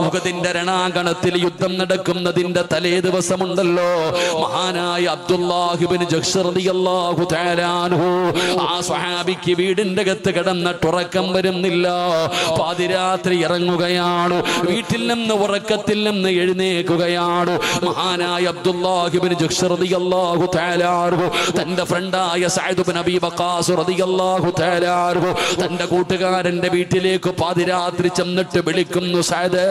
ഉഹദിന്റെ രണാങ്കണത്തിൽ യുദ്ധം നടക്കുന്നതിന്റെ തലേ ദിവസമുണ്ടല്ലോ, മഹാനായ അബ്ദുല്ലാഹ് ഇബ്നു ജഹ്ശ് റളിയല്ലാഹു തആല അൻഹു ആ സ്വഹാബിക്ക് വീടിന്റെ അകത്ത് കിടന്നിട്ടുറക്കം വരുന്നില്ല. പാതിരാത്രി ഇറങ്ങുകയാണ്, വീട്ടിൽ നിന്ന് ഉറക്കത്തിൽ നിന്ന് എഴുന്നേൽക്കുകയാണ്. മഹാനായ അബ്ദുല്ലാഹ് ഇബ്നു ജഹ്ശ് റളിയല്ലാഹു തആല അൻഹു തന്റെ ഫ്രണ്ടായ സഅദ് ഇബ്നു അബീ വഖാസ് റളിയല്ലാഹു തആല അൻഹു തന്റെ കൂട്ടുകാരന്റെ വീട്ടിലേക്ക് പാതിരാത്രി ചെന്നിട്ട് വിളിക്കുന്നു, സഅദ്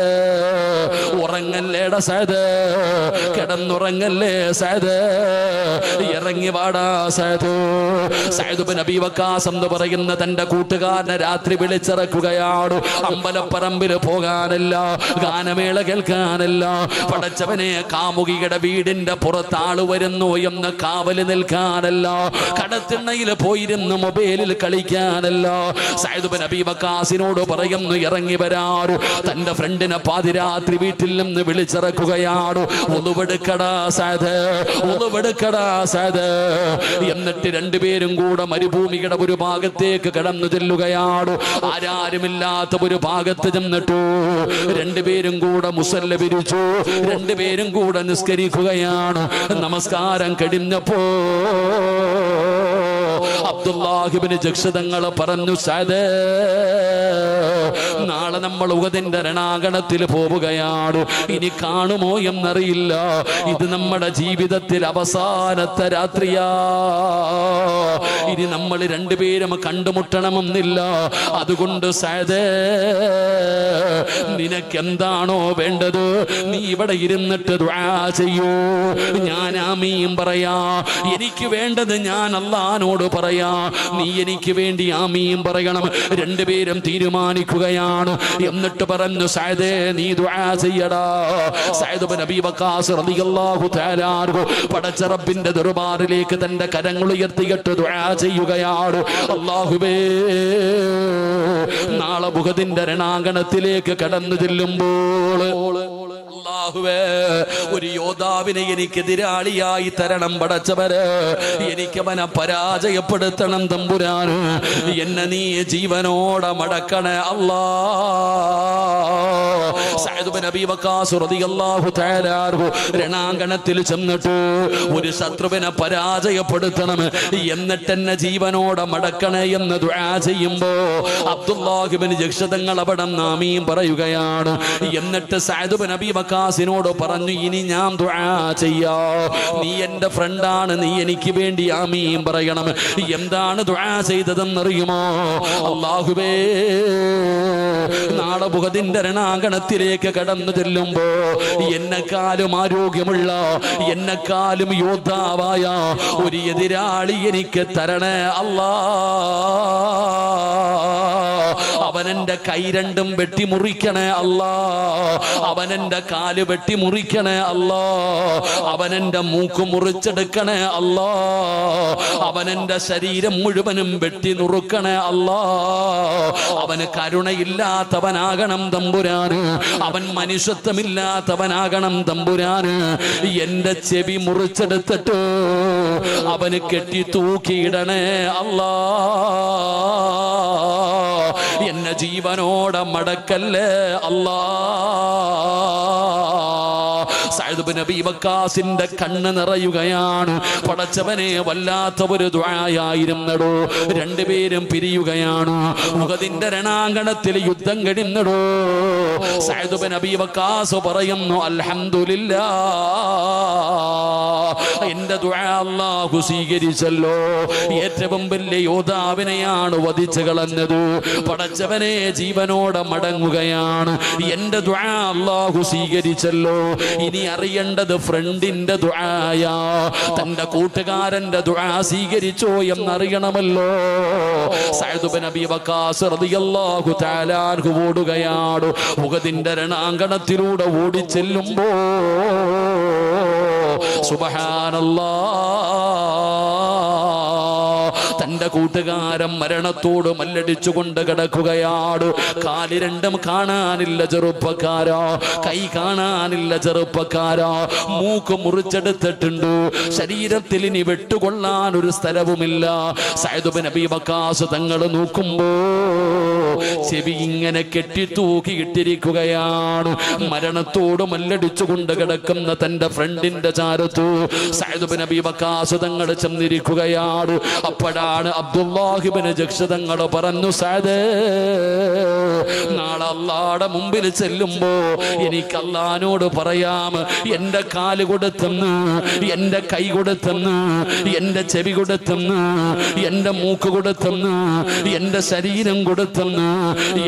ഉറങ്ങല്ലേടാ സഅദ്, കിടന്നുറങ്ങല്ലേ സഅദ്, ഇറങ്ങി വാടാ സഅദ്. സഅദ് ഇബ്നു അബീ വഖാസ് എന്ന് പറയുന്ന തന്റെ കൂട്ടുകാരനെ രാത്രി വിളിച്ചിറക്കുകയാണ്. അമ്പലപ്പറമ്പിൽ പോകാനല്ല, ഗാനമേള കേൾക്കാനല്ല, പടച്ചവനെ കാമുകിയുടെ വീടിന്റെ പുറത്താള് വരുന്നു എന്ന് കാവല് നിൽക്കാനല്ല, കടത്തിണ്ണയിൽ പോയിരുന്ന് മൊബൈലിൽ കളിക്കാനല്ല. സഅദ് ഇബ്നു അബീ വഖാസിനോട് പറയുന്നു ഇറങ്ങി വരാറ്. തന്റെ ഫ്രണ്ടിനെ പാതിരാത്രി വീട്ടിൽ നിന്ന് വിളിച്ചിറക്കുകയാണ്. ഒന്നുവെടുക്കടാ സഅദ്, ഒന്നുവെടുക്കടാ സഅദ്. എന്നിട്ട് രണ്ടുപേരും കൂടെ മരുഭൂമിയുടെ ഒരു ഭാഗത്തേക്ക് കടന്നു ചെല്ലുകയാണ്. ആരാരുമില്ലാത്ത ഒരു ഭാഗത്ത് ചെന്നിട്ടു രണ്ടുപേരും കൂടെ മുസല്ല വിരിച്ചു, രണ്ടുപേരും കൂടെ നിസ്കരിക്കുകയാണ്. നമസ്കാരം കഴിഞ്ഞപ്പോ അബ്ദുല്ലാഹ് ഇബ്നു ജഹ്ശ് തങ്ങൾ പറഞ്ഞു, സഅദ് നാളെ നമ്മൾ ഉഹദിന്റെ രണാങ്കണത്തിൽ പോവുകയാണ്, ഇനി കാണുമോ എന്നറിയില്ല, ഇത് നമ്മുടെ ജീവിതത്തിൽ അവസാനത്തെ രാത്രിയാ, ഇനി നമ്മൾ രണ്ടുപേരും കണ്ടുമുട്ടണമെന്നില്ല. അതുകൊണ്ട് സഅദ് നിനക്കെന്താണോ വേണ്ടത് നീ ഇവിടെ ഇരുന്നിട്ട് ദുആ ചെയ്യൂ, ഞാൻ ആമീൻ പറയാ. എനിക്ക് വേണ്ടത് ഞാൻ അല്ലാഹുവോട് പറയാ, നീ എനിക്ക് വേണ്ടി ആമീൻ പറയണം. രണ്ടുപേരും തീരുമാനിക്കുകയാണ്. എന്നിട്ട് പറഞ്ഞു, സഅദ് നീ ദുആ ചെയ്യടാ. സഅദ് ഇബ്നു അബീ വഖാസ് റളിയല്ലാഹു തആല അൻഹു പടച്ച റബ്ബിന്റെ ദർബാറിലേക്ക് തന്റെ കരങ്ങൾ ഉയർത്തിയിട്ട് ദുആ ചെയ്യുകയാണ്. അല്ലാഹുവേ, നാളെ ഉഹദിന്റെ രണാങ്കണത്തിലേക്ക് കടന്നു ചെല്ലുമ്പോൾ അല്ലാഹുവേ, ഒരു യോദ്ധാവിനെ എനിക്ക് എതിരാളിയായി തരണം പടച്ചവരെ, എനിക്കവനെ പരാജയപ്പെടുത്തണം തമ്പുരാന്, എന്നെ നീ ജീവനോടെ മടക്കണേ അല്ലാ. സഅദ് ഇബ്നു അബീ വഖാസ് റളിയല്ലാഹു തആല അൻഹു രണാങ്കണത്തിൽ ചെന്നിട്ട് ഒരു ശത്രുവിനെ പരാജയപ്പെടുത്തണം, എന്നിട്ട് എന്നെ ജീവനോടെ മടക്കണേ എന്ന് ദുആ ചെയ്യുമ്പോ അബ്ദുല്ലാഹ് ഇബ്നു ജഹ്ശ് തങ്ങൾ അവിടെ ആമീൻ പറയുകയാണ്. എന്നിട്ട് സഅദ് ഇബ്നു അബീ വഖാസിനോട് പറഞ്ഞു, ഇനി ഞാൻ ദുആ ചെയ്യാ, നീ എന്റെ ഫ്രണ്ടാണ്, നീ എനിക്ക് വേണ്ടി ആമീൻ പറയണം. എന്താണ് ദുആ ചെയ്തതെന്നറിയുമോ? അല്ലാഹുവേ, നാളെ ഉഹദിന്റെ രണാങ്കണത്തിലേക്ക് കടന്നു ചെല്ലുമ്പോ എന്നെക്കാളും ആരോഗ്യമുള്ള, എന്നെക്കാളും യോദ്ധാവായ ഒരു എതിരാളി എനിക്ക് തരണേ അല്ലാ. അവനെന്റെ കൈ രണ്ടും വെട്ടിമുറിക്കണേ അല്ലാ, അവനെന്റെ കാല് വെട്ടിമുറിക്കണേ അല്ലാ, അവനെന്റെ മൂക്ക് മുറിച്ചെടുക്കണേ അല്ലാ, അവനെന്റെ ശരീരം മുഴുവനും വെട്ടി നുറുക്കണേ അല്ലാ. അവന് കരുണയില്ലാത്തവനാകണം തമ്പുരാന്, അവൻ മനുഷ്യത്വമില്ലാത്തവനാകണം തമ്പുരാന്. എന്റെ ചെവി മുറിച്ചെടുത്തിട്ട് അവന് കെട്ടി തൂക്കിയിടണേ അല്ലാ. എന്നെ ജീവനോടെ മടക്കല്ലേ അല്ലാ. സഅദ് ഇബ്നു അബീ വഖാസിന്റെ കണ്ണ് നിറയുകയാണ്. പടച്ചവനെ, വല്ലാത്ത ഒരു ദുആയായിരുന്നടോ. രണ്ടുപേരും പിരിയുകയാണ്. ഉഹദിന്റെ രണാങ്കണത്തിൽ യുദ്ധം കഴിഞ്ഞടോ. സഅദ് ഇബ്നു അബീ വഖാസ് പറയുന്നു, അൽഹംദുലില്ലാഹ്, എന്റെ ദുആ അല്ലാഹു സ്വീകരിച്ചല്ലോ. ഏറ്റവും വലിയ യോദ്ധാവിനെയാണ് വധിച്ചു കളഞ്ഞത്. പടച്ചവനെ, ജീവനോടെ മടങ്ങുകയാണ്. എന്റെ ദുആ അല്ലാഹു സ്വീകരിച്ചല്ലോ. ഇനി അറിയേണ്ടത് ഫ്രണ്ടിന്റെ ദുആയാ, തന്റെ കൂട്ടുകാരന്റെ ദുആ സ്വീകരിച്ചോ എന്നറിയണമല്ലോ. സഅദ് ഇബ്നു അബീ വഖാസ് റളിയല്ലാഹു തആല അൻഹു ഓടുകയാണ്. ഉഹദിന്റെ രണാങ്കണത്തിലൂടെ ഓടിച്ചെല്ലുമ്പോ സുബ്ഹാനല്ലാഹ്, തന്റെ കൂട്ടുകാരൻ മരണത്തോട് മല്ലടിച്ചുകൊണ്ട് കിടക്കുകയാണ്. കാല് രണ്ടും കാണാനില്ല ചെറുപ്പക്കാരാ, കൈ കാണാനില്ല ചെറുപ്പക്കാരാ, മൂക്ക് മുറിച്ചെടുത്തിട്ടുണ്ട്, ശരീരത്തിൽ ഇനി വെട്ടുകൊള്ളാൻ ഒരു സ്ഥലവുമില്ല. സഅദ് ഇബ്നു അബീ വഖാസ് തങ്ങൾ നോക്കുമ്പോ ചെവി ഇങ്ങനെ കെട്ടിത്തൂക്കിയിട്ടിരിക്കുകയാണ്. മരണത്തോട് മല്ലടിച്ചുകൊണ്ട് കിടക്കുന്ന തന്റെ ഫ്രണ്ടിന്റെ ചാരത്തു സഅദ് ഇബ്നു അബീ വഖാസ് തങ്ങൾ ചെന്നിരിക്കുകയാണ്. അപ്പോഴാണ് അബ്ദുല്ലാഹി ഇബ്നു ജഹ്ഷ് തങ്ങൾ പറഞ്ഞു, സഅദ്, നാളെ അല്ലാഹുവിന്റെ മുമ്പിൽ ചെല്ലുമ്പോ എനിക്ക് അല്ലാഹുവിനോട് പറയാം, എന്റെ കാല് കൊടുത്തെന്ന്, എന്റെ കൈ കൊടുത്തെന്ന്, എന്റെ ചെവി കൊടുത്തെന്ന്, എന്റെ മൂക്ക് കൊടുത്തെന്ന്, എന്റെ ശരീരം കൊടുത്തെന്ന്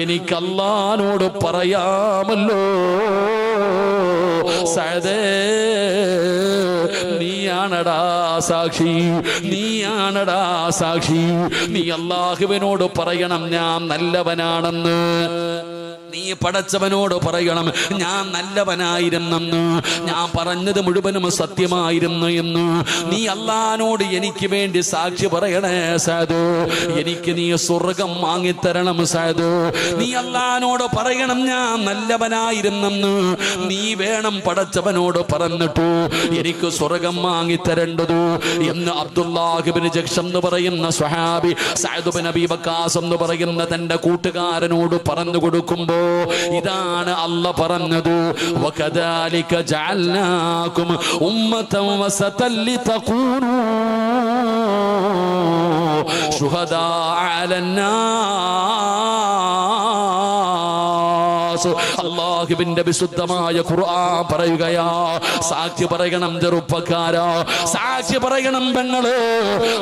എനിക്ക് അല്ലാഹുവിനോട് പറയാമല്ലോ. സഅദേ, നീയാണടാ സാക്ഷി, നീയാണടാ സാക്ഷി. നീ അല്ലാഹുവിനോട് പറയണം ഞാൻ നല്ലവനാണെന്ന്. നീ പടച്ചവനോട് പറയണം ഞാൻ നല്ലവനായിരുന്നെന്ന്, ഞാൻ പറഞ്ഞത് മുഴുവനും സത്യമായിരുന്നു എന്ന്. നീ അല്ലാഹുവിനോട് എനിക്ക് വേണ്ടി സാക്ഷി പറയണേ സഅദ്. എനിക്ക് നീ സ്വർഗം വാങ്ങിത്തരണം സഅദ്. നീ അല്ലാഹുവിനോട് പറയണം ഞാൻ നല്ലവനായിരുന്നെന്ന്. നീ വേണം പടച്ചവനോട് പറഞ്ഞിട്ടു എനിക്ക് സ്വർഗം വാങ്ങിത്തരേണ്ടത് എന്ന് അബ്ദുല്ലാഹി ഇബ്നു ജഹ്ഷ് എന്ന് പറയുന്ന സ്വഹാബി സഅദ് ഇബ്നു അബീ വഖാസ് എന്ന് പറയുന്ന തന്റെ കൂട്ടുകാരനോട് പറഞ്ഞു കൊടുക്കുമ്പോ ഇതാണ് അല്ലാഹ് പറഞ്ഞത്, വകദാലിക ജഅൽനാകും ഉമ്മതൻ വസതൻ ലിതകൂനൂ ശുഹദാ അലന്നാസ്. അല്ലാഹുവിന്റെ വിശുദ്ധമായ ഖുർആൻ പറയുകയാ, സാക്ഷി പറയണം ചെറുപ്പക്കാരാ, സാക്ഷി പറയണം പെങ്ങള്.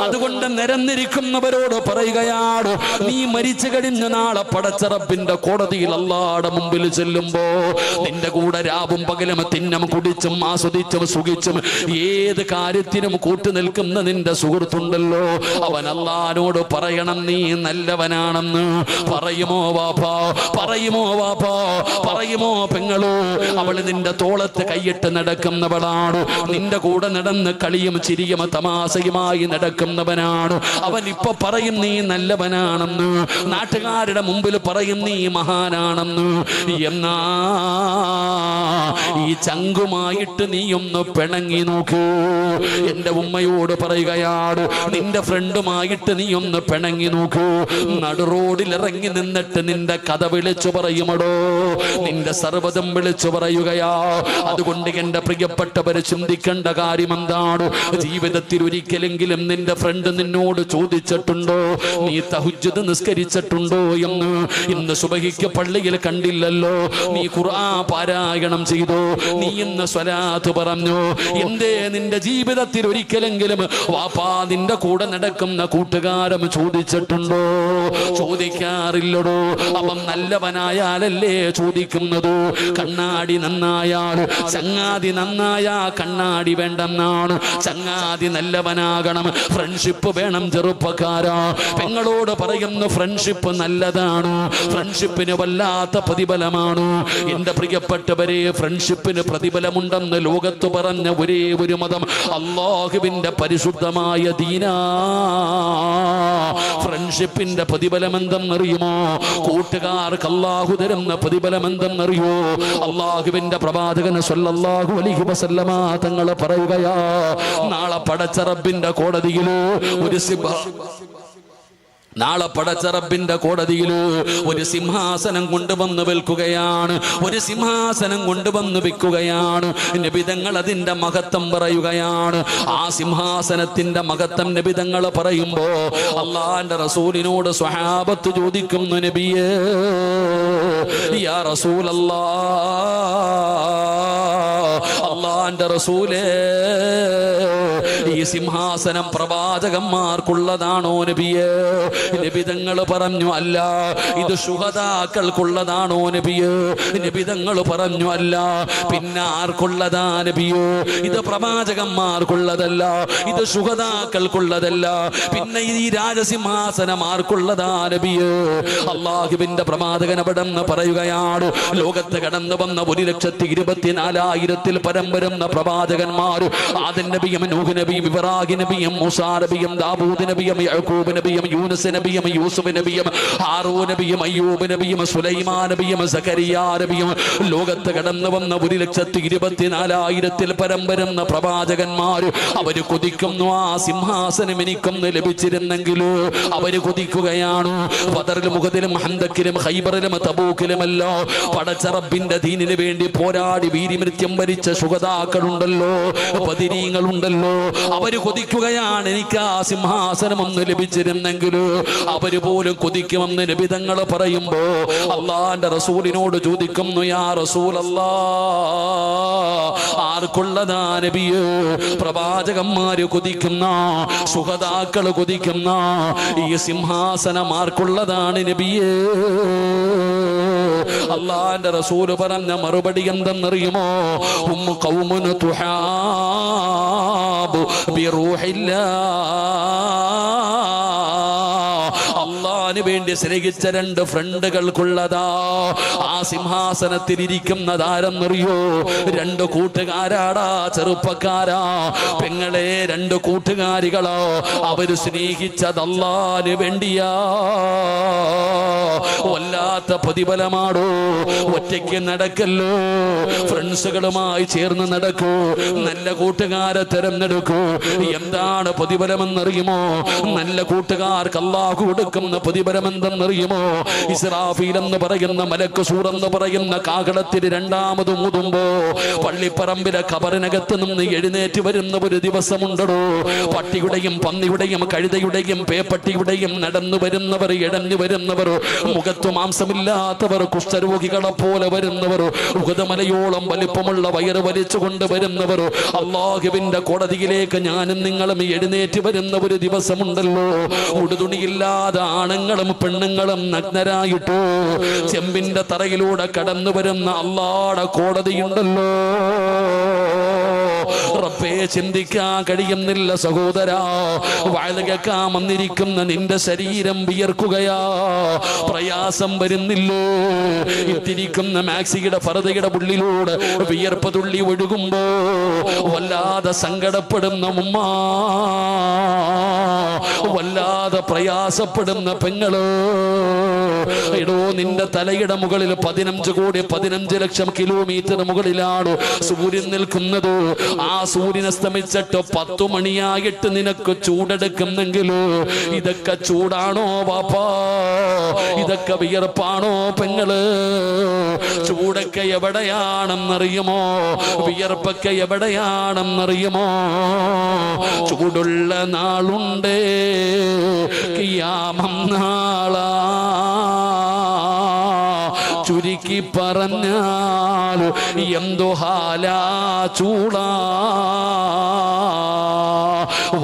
അതുകൊണ്ട് നിരന്നിരിക്കുന്നവരോട് പറയുകയാണ്, നീ മരിച്ചു കഴിഞ്ഞ നാളെ പടച്ച റബ്ബിന്റെ കോടതിയിൽ അല്ലാഹുവിന്റെ മുമ്പിൽ ചെല്ലുമ്പോ നിന്റെ കൂടെ രാവും പകലും തിന്നും കുടിച്ചും ആസ്വദിച്ചും സുഖിച്ചും ഏത് കാര്യത്തിനും കൂട്ടു നിൽക്കുന്ന നിന്റെ സുഹൃത്തുണ്ടല്ലോ, അവൻ അല്ലാഹുവിനോട് പറയണം നീ നല്ലവനാണെന്ന്. പറയുമോ വാപ്പാ, പറയുമോ വാപ്പാ, പറയുമോ പെങ്ങളോ? അവള് നിന്റെ തോളത്ത് കൈയിട്ട് നടക്കുന്നവളാണ്, നിന്റെ കൂടെ നടന്ന് കളിയും ചിരിയും തമാശയുമായി നടക്കുന്നവനാണ്. അവൻ ഇപ്പൊ പറയും നീ നല്ലവനാണെന്ന്, നാട്ടുകാരുടെ മുമ്പിൽ പറയും നീ മഹാനാണെന്ന്. എന്നാ ഈ ചങ്കുമായിട്ട് നീ ഒന്ന് പിണങ്ങി നോക്കൂ. എന്റെ ഉമ്മയോട് പറയുകയാണ്, നിന്റെ ഫ്രണ്ടുമായിട്ട് നീ ഒന്ന് പിണങ്ങി നോക്കൂ. നടുറോഡിൽ ഇറങ്ങി നിന്നിട്ട് നിന്റെ കഥ വിളിച്ചു പറയുമടോ, നിന്റെ സർവ്വതം വിളിച്ചു പറയുകയാ. അതുകൊണ്ട് എന്റെ പ്രിയപ്പെട്ടവരെ ചിന്തിക്കേണ്ട കാര്യം എന്താണ്? ജീവിതത്തിൽ ഒരിക്കലെങ്കിലും നിന്റെ ഫ്രണ്ട് നിന്നോട് ചോദിച്ചിട്ടുണ്ടോ നീ തഹജ്ജുദ് നിസ്കരിച്ചിട്ടുണ്ടോ എന്ന്? ഇന്ന് സുബഹിക്ക് പള്ളിയിൽ കണ്ടില്ലല്ലോ, നീ ഖുർആൻ പാരായണം ചെയ്തോ, നീ ഇന്ന് സ്വലാത്ത് പറഞ്ഞു. എന്തേ നിന്റെ ജീവിതത്തിൽ ഒരിക്കലെങ്കിലും വാപ്പാ നിന്റെ കൂടെ നടക്കുന്ന കൂട്ടുകാരൻ ചോദിച്ചിട്ടുണ്ടോ? ചോദിക്കാറില്ലടോ. അവൻ നല്ലവനായാലല്ലേ ചോദിക്കുന്നത്. കണ്ണാടി നന്നായാൽ ചങ്ങാതി നന്നായാ കണ്ണാടി വേണ്ടെന്നാണ്. ചങ്ങാതി നല്ലവനാകണം, ഫ്രണ്ട്ഷിപ്പ് വേണം ചെറുപ്പക്കാരാ. പെങ്ങളോട് പറയുന്നു ഫ്രണ്ട്ഷിപ്പ് നല്ലതാണ്, ഫ്രണ്ട്ഷിപ്പിന് വല്ലാത്ത പ്രതിഫലമാണ്. എന്റെ പ്രിയപ്പെട്ടവരെ, ഫ്രണ്ട്ഷിപ്പിന് പ്രതിഫലമുണ്ടെന്ന് ലോകത്ത് പറഞ്ഞ ഒരേ ഒരു മതം അല്ലാഹുവിന്റെ പരിശുദ്ധമായ ദീനാ. ഫ്രണ്ട്ഷിപ്പിന്റെ പ്രതിഫലം എന്തെന്നറിയുമോ? കൂട്ടുകാർക്ക് അല്ലാഹു തരുന്ന പ്രതിഫലം എന്തെന്നറിയോ? അല്ലാഹുവിന്റെ പ്രവാചകൻ സ്വല്ലല്ലാഹു അലൈഹി വസല്ലമ തങ്ങൾ പറയുകയാ, നാളെ പടച്ച റബ്ബിന്റെ കോടതിയിൽ ഒരു നാളെ പടച്ച റബ്ബിന്റെ കോടതിയിൽ ഒരു സിംഹാസനം കൊണ്ടുവന്ന് വെൽക്കുകയാണ്, ഒരു സിംഹാസനം കൊണ്ടുവന്ന് വെക്കുകയാണ്. നബിതങ്ങൾ അതിന്റെ മഹത്വം പറയുകയാണ്. ആ സിംഹാസനത്തിന്റെ മഹത്വം നബിതങ്ങൾ പറയുമ്പോ അള്ളാന്റെ റസൂലിനോട് സ്വഹാബത്ത് ചോദിക്കുന്നു, നബിയേ യാ റസൂലല്ലാഹ്, അള്ളാന്റെ റസൂലേ ഈ സിംഹാസനം പ്രവാചകന്മാർക്കുള്ളതാണോ നബിയേ? നബിതങ്ങൾ പറഞ്ഞു അല്ല. ഇത് ശുഹദാക്കൾക്കുള്ളതാണോ നബിയേ? നബിതങ്ങൾ പറഞ്ഞു അല്ല. പിന്നെ ആർക്കുള്ളതാ നബിയോ? ഇത് പ്രവാചകന്മാർക്കുള്ളതല്ല, ഇത് ശുഹദാക്കൾക്കുള്ളതല്ല. പിന്നെ ഈ രാജസിംഹാസനം ആർക്കുള്ളതാ നബിയേ? അല്ലാഹുവിന്റെ പ്രവാചകൻ അവിടെന്ന് പറയുകയാണ്, ലോകത്ത് കടന്നു വന്ന 1,24,000 പരം വരുന്ന പ്രവാചകന്മാർ, ആദം നബിയും നൂഹ് നൂഹ് നബിയും ഇബ്രാഹിം നബിയും മൂസാ നബിയും ദാവൂദ് നബിയും യഅ്കൂബ് നബിയും യൂനുസ് നബിയും യൂസുഫ് നബിയും ഹാറൂൻ നബിയും അയ്യൂബ് നബിയും സുലൈമാൻ നബിയും സകരിയ നബിയും ലോകത്ത് കടന്നു വന്ന 1,24,000 പരം വരുന്ന പ്രവാചകന്മാർ അവര് കൊതിക്കുന്നു ആ സിംഹാസനം എനിക്കൊന്ന് ലഭിച്ചിരുന്നെങ്കിലോ അവര് കൊതിക്കുകയാണ്. ബദറിലും ഉഹദിലും ഹന്തക്കിലും ഖൈബറിലും തബൂക്കിലുമല്ല പടച്ച റബ്ബിന്റെ ദീനിന് വേണ്ടി പോരാടി വീരമൃത്യം വരിച്ച ശുഹദാക്കളുണ്ടല്ലോ, ബദരീങ്ങളുണ്ടല്ലോ, അവര് കൊതിക്കുകയാണ് എനിക്ക് ആ സിംഹാസനം ഒന്ന് ലഭിച്ചിരുന്നെങ്കിലോ. അവര് പോലും കൊതിക്കുമെന്ന് നബി തങ്ങൾ പറയുമ്പോ അള്ളാന്റെ റസൂലിനോട് ചോദിക്കുന്നു, യാ റസൂലല്ലാഹ്, ആർക്കുള്ളതാ നബിയേ? പ്രവാചകന്മാര് കൊതിക്കുന്ന, ശുഹദാക്കൾ കൊതിക്കുന്ന ഈ സിംഹാസനം ആർക്കുള്ളതാണ് നബിയേ? അള്ളാന്റെ റസൂല് പറഞ്ഞ മറുപടി എന്തെന്നറിയുമോ? ഹും ഖൗമുൻ തുഹാബു ബിറൂഹില്ലാഹ്, അള്ളാന് വേണ്ടി സ്നേഹിച്ച 2 ഫ്രണ്ടുകൾക്കുള്ളതാ. ആ സിംഹാസനത്തിൽ ഇരിക്കുന്നതാരെന്നറിയോ? 2 കൂട്ടുകാരാടാ, ചെറുപ്പക്കാരാ, പെങ്ങളെ, 2 കൂട്ടുകാരികളോ. അവര് സ്നേഹിച്ചത് അള്ളാന് വേണ്ടിയാ. വല്ലാത്ത പ്രതിഫലമാടോ. ഒറ്റയ്ക്ക് നടക്കല്ലോ, ഫ്രണ്ട്സുകളുമായി ചേർന്ന് നടക്കൂ, നല്ല കൂട്ടുകാരെ തെരഞ്ഞെടുക്കൂ. എന്താണ് പ്രതിഫലമെന്നറിയുമോ? നല്ല കൂട്ടുകാർക്ക് അല്ലാഹു കൊടുക്കുന്ന പ്രതിഫലം എന്തെന്നറിയുമോ? ഇസ്രാഫീൽ എന്ന് പറയുന്ന മലക്ക് സൂർ എന്ന് പറയുന്ന കാഹളത്തിൽ 2ാമത് ഊതുമ്പോ പള്ളിപ്പറമ്പിലെ ഖബറിനകത്ത് നിന്ന് എഴുന്നേറ്റ് വരുന്ന ഒരു ദിവസമുണ്ടോ. പട്ടിയുടെയും പന്നിയുടെയും കഴുതയുടെയും പേപ്പട്ടിയുടെയും നടന്നു വരുന്നവർ, ഇടഞ്ഞു വരുന്നവർ, മുഖത്തു മാംസമില്ലാത്തവർ, കുഷ്ഠരോഗികളെ പോലെ വരുന്നവർ, ഉഹദമലയോളം വലിപ്പമുള്ള വയറ് വലിച്ചു കൊണ്ടുവരുന്നവർ, അല്ലാഹുവിന്റെ കോടതിയിലേക്ക് ഞാനും നിങ്ങളും എഴുന്നേറ്റ് വരുന്ന ഒരു ദിവസമുണ്ടല്ലോ. ഉടുതുണിയില്ലാതെ ആണുങ്ങളും പെണ്ണുങ്ങളും നഗ്നരായിട്ടോ ചെമ്പിന്റെ തറയിലൂടെ കടന്നു വരുന്ന അല്ലാഹുവിന്റെ കോടതിയുണ്ടല്ലോ. റബ്ബേ, ചിന്തിക്കാൻ കഴിയുന്നില്ല സഹോദരാ. വഅദ് കേൾക്കാൻ വന്നിരിക്കുന്ന നിന്റെ ശരീരം വിയർക്കുകയാ, പ്രയാസം വരുന്നില്ലോ. ഇത്തിരിക്കുന്ന മാക്സിയുടെ ഫർദയുടെ ഉള്ളിലൂടെ വിയർപ്പ് തുള്ളി ഒഴുകുമ്പോ വല്ലാതെ സങ്കടപ്പെടുന്ന ഉമ്മ, വല്ലാതെ പ്രയാസപ്പെടുന്ന പെങ്ങള്. എടോ, നിന്റെ തലയുടെ മുകളിൽ 15 ലക്ഷം കിലോമീറ്റർ മുകളിലാണ് സൂര്യൻ നിൽക്കുന്നത്. ആ സൂര്യൻ അസ്തമിച്ചിട്ട് 10 മണിയായിട്ട് നിനക്ക് ചൂടെടുക്കുന്നെങ്കിലോ ഇതൊക്കെ ചൂടാണോ വാപ്പാ? ഇതൊക്കെ വിയർപ്പാണോ പെങ്ങള്? ചൂടൊക്കെ എവിടെയാണെന്നറിയുമോ? വിയർപ്പൊക്കെ എവിടെയാണെന്നറിയുമോ? ചൂടുള്ള നാളുണ്ടേ, ഖിയാമം നാളാ. ചുരുക്കി പറഞ്ഞാൽ എന്തോ ഹാലാ ചൂടാ.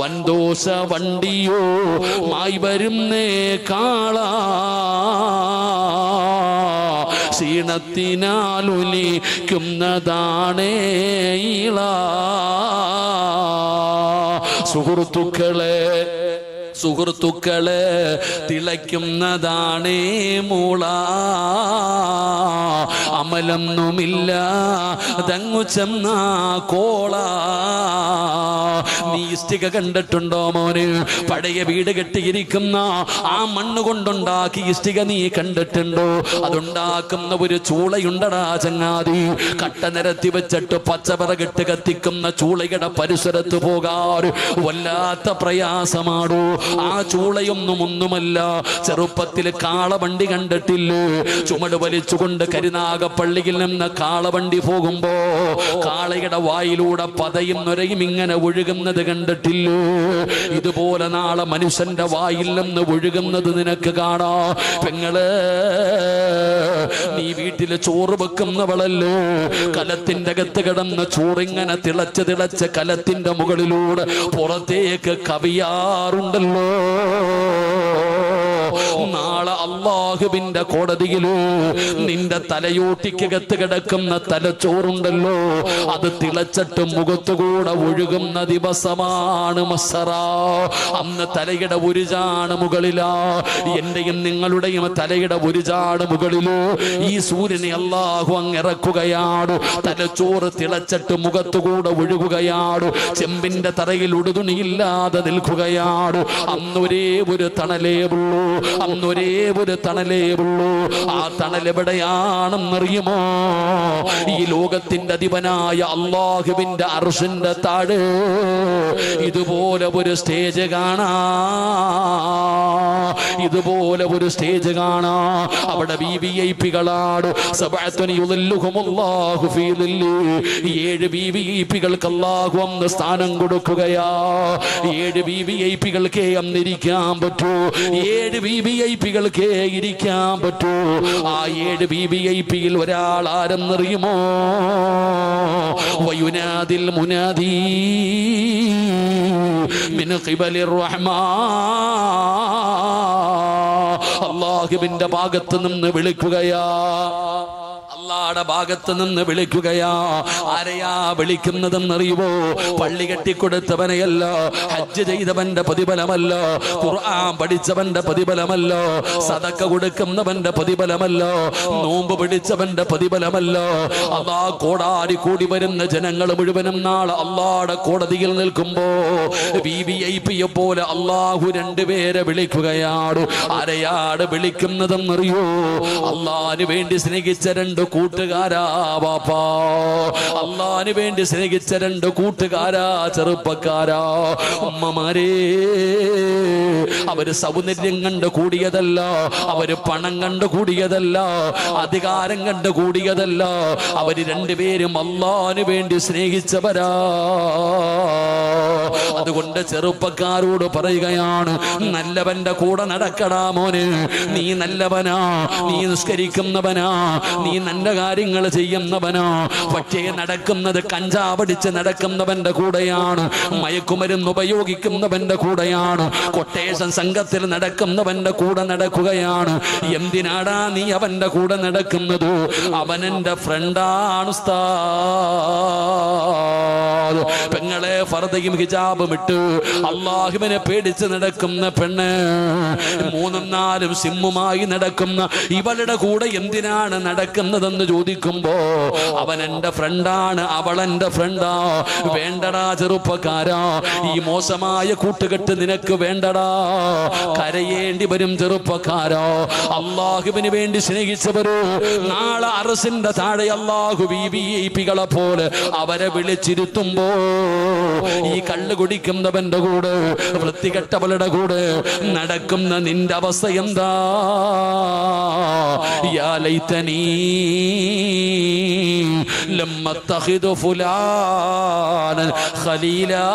വൻദോഷ വണ്ടിയോ മായി വരുന്നേ കാളാ. ക്ഷീണത്തിനാലുലിക്കുന്നതാണേ ഇള. സുഹൃത്തുക്കളെ തിളയ്ക്കുന്നതാണേ മൂള. അമലൊന്നുമില്ല തങ്ങു ചെന്ന കോള. നീ ഇഷ്ടിക കണ്ടിട്ടുണ്ടോ മോന്? പഴയ വീട് കെട്ടിയിരിക്കുന്ന ആ മണ്ണ് കൊണ്ടുണ്ടാക്കി ഇഷ്ടിക നീ കണ്ടിട്ടുണ്ടോ? അതുണ്ടാക്കുന്ന ഒരു ചൂളയുണ്ടടാ ചങ്ങാതി. കട്ട നിരത്തി വെച്ചിട്ട് പച്ചവിറകിട്ട് കത്തിക്കുന്ന ചൂളയുടെ പരിസരത്ത് പോകാറ് വല്ലാത്ത പ്രയാസമാടോ. ആ ചൂളയൊന്നുമൊന്നുമല്ല. ചെറുപ്പത്തിൽ കാളവണ്ടി കണ്ടിട്ടില്ലേ? ചുമട് വലിച്ചുകൊണ്ട് കരുനാഗപ്പള്ളിയിൽ നിന്ന് കാളവണ്ടി പോകുമ്പോ കാളയുടെ വായിലൂടെ പതയും നൊരയും ഇങ്ങനെ ഒഴുകുന്നത് കണ്ടിട്ടില്ലേ? ഇതുപോലെ നാളെ മനുഷ്യന്റെ വായിൽ നിന്ന് ഒഴുകുന്നത് നിനക്ക് കാണാ. പെങ്ങള്, നീ വീട്ടില് ചോറ് വെക്കുന്നവളല്ലോ. കലത്തിന്റെ അകത്ത് കിടന്ന് ചോറിങ്ങനെ തിളച്ച് കലത്തിന്റെ മുകളിലൂടെ പുറത്തേക്ക് കവിയാറുണ്ടല്ലോ. നാളെ അല്ലാഹുവിന്റെ കോടതിയില് നിന്റെ തലയോട്ടിക്കകത്ത് കിടക്കുന്ന തലച്ചോറുണ്ടല്ലോ, അത് തിളച്ചിട്ട് മുഖത്തുകൂടെ ഒഴുകുന്ന ദിവസമാണ് മസ്സറ. അന്ന് തലയുടെ ഒരു ചാണ് മുകളിലാ, എന്റെയും നിങ്ങളുടെയും തലയുടെ ഒരു ചാണ് മുകളിലോ ഈ സൂര്യനെ അല്ലാഹു അങ്ങിറക്കുകയാണ്. തലച്ചോറ് തിളച്ചിട്ട് മുഖത്തുകൂടെ ഒഴുകുകയാണ്. ചെമ്പിന്റെ തറയിൽ ഉടുതുണിയില്ലാതെ നിൽക്കുകയാണ്. അന്നൊരേ ഒരു തണലേ ഉള്ളൂ, അന്നൊരേ ഒരു തണലേ ഉള്ളൂ. ആ തണലെവിടെയാണെന്നറിയുമോ? ഈ ലോകത്തിന്റെ അധിപനായ അല്ലാഹുവിന്റെ അർശിന്റെ താഴെ ഇതുപോലെ ഒരു സ്റ്റേജ് കാണാ, ഇതുപോലെ ഒരു സ്റ്റേജ് കാണാ. അവിടെ വിവിഐപികളാണ്. ഏഴ് വിവിഐപികൾക്ക് അല്ലാഹു അന്ന് സ്ഥാനം കൊടുക്കുകയാ. 7 വിവിഐപികൾക്കേ അന്നിരിക്കാൻ പറ്റൂ, 7 വിവിഐപികൾക്കേ ഇരിക്കാൻ പറ്റൂ. ആ 7 വിവിഐപിയിൽ ഒരാൾ ആരെന്നറിയുമോ? വയുനാദിൽ മുനാദി മിൻ ഖിബലിർ റഹ്മാൻ, അല്ലാഹുവിന്റെ ഭാഗത്ത് നിന്ന് വിളിക്കുകയാ, അല്ലാഹുവിന്റെ ഭാഗത്ത് നിന്ന് വിളിക്കുകയാ. ആരെയാ വിളിക്കുന്നതെന്നറിയുമോ? പള്ളി കെട്ടിക്കൊടുത്തവനെയല്ല, ഹജ്ജ് ചെയ്തവന്റെ പ്രതിഫലമല്ല, ഖുർആൻ പഠിച്ചവന്റെ പ്രതിഫലമല്ല, സദക്ക കൊടുക്കുന്നവന്റെ പ്രതിഫലമല്ല, നോമ്പ് പിടിച്ചവന്റെ പ്രതിഫലമല്ല. അല്ലാഹ് കോടാടി കൂടി വരുന്ന ജനങ്ങൾ മുഴുവനും നാളെ അല്ലാഹുവിന്റെ കോടതിയിൽ നിൽക്കുമ്പോ വിവിഐപിയെ പോലെ അല്ലാഹു 2 പേരെ വിളിക്കുകയാണ്. ആരെയാണ് വിളിക്കുന്നതെന്നറിയോ? അല്ലാഹുവിന് വേണ്ടി സ്നേഹിച്ച 2 കൂട്ടുകാരാ വാപ്പാ, അല്ലാഹുവിന് വേണ്ടി സ്നേഹിച്ച 2 കൂട്ടുകാരാ ചെറുപ്പക്കാരാ, ഉമ്മമാരേ. അവര് സൗന്ദര്യം കണ്ട് കൂടിയതല്ല, അവര് പണം കണ്ട് കൂടിയതല്ല, അധികാരം കണ്ട് കൂടിയതല്ല. അവര് 2 പേരും അല്ലാഹുവിന് വേണ്ടി സ്നേഹിച്ചവരാ. അതുകൊണ്ട് ചെറുപ്പക്കാരോട് പറയുകയാണ്, നല്ലവന്റെ കൂടെ നടക്കടാ മോന്. നീ നല്ലവനാ, നീ നിസ്കരിക്കുന്നവനാ, നീ നല്ല കാര്യങ്ങൾ ചെയ്യുന്നവനാ. പക്ഷേ നടക്കുന്നത് കഞ്ചാവടിച്ച് നടക്കുന്നവന്റെ കൂടെയാണ്, മയക്കുമരുന്ന് ഉപയോഗിക്കുന്നവന്റെ കൂടെയാണ്, കൊട്ടേഷൻ സംഘത്തിൽ നടക്കുന്നവന്റെ കൂടെ നടക്കുകയാണ്. എന്തിനാടാ നീ അവന്റെ കൂടെ നടക്കുന്നത്? അവനെന്റെ ഫ്രണ്ടാണ് ഉസ്താദ്. പെങ്ങളെ ഫർദയും ഹിജാബും ഇട്ട് അല്ലാഹുവിനെ പേടിച്ച് നടക്കുന്ന പെണ്ണ്, 3ഉം 4ഉം സിമ്മുമായി നടക്കുന്ന ഇവളുടെ കൂടെ എന്തിനാണ് നടക്കുന്നതെന്ന് ചോദിക്കുമ്പോ അവൻ എന്റെ ഫ്രണ്ടാണ്, അവൾ എന്റെ ഫ്രണ്ടാ. വേണ്ടടാ ചെറുപ്പക്കാരാ, ഈ മോശമായ കൂട്ടുകെട്ട് നിനക്ക് വേണ്ടടാ. കരയേണ്ടി വരും ചെറുപ്പക്കാരാ. അല്ലാഹുവിന് വേണ്ടി സ്നേഹിച്ചവരോ നാളെ അർശിന്റെ താഴെ അല്ലാഹു വിവിഐപികളെ പോലെ അവരെ വിളിച്ചിരുത്തുമ്പോ ഈ കള്ള് കുടിക്കുന്നവന്റെ കൂടെ, വൃത്തികെട്ടവളുടെ കൂടെ നടക്കുന്ന നിന്റെ അവസ്ഥ എന്താ? യാ ലൈതനീ ലമ്മ തഖിദു ഫുലാനൻ ഖലീലാ.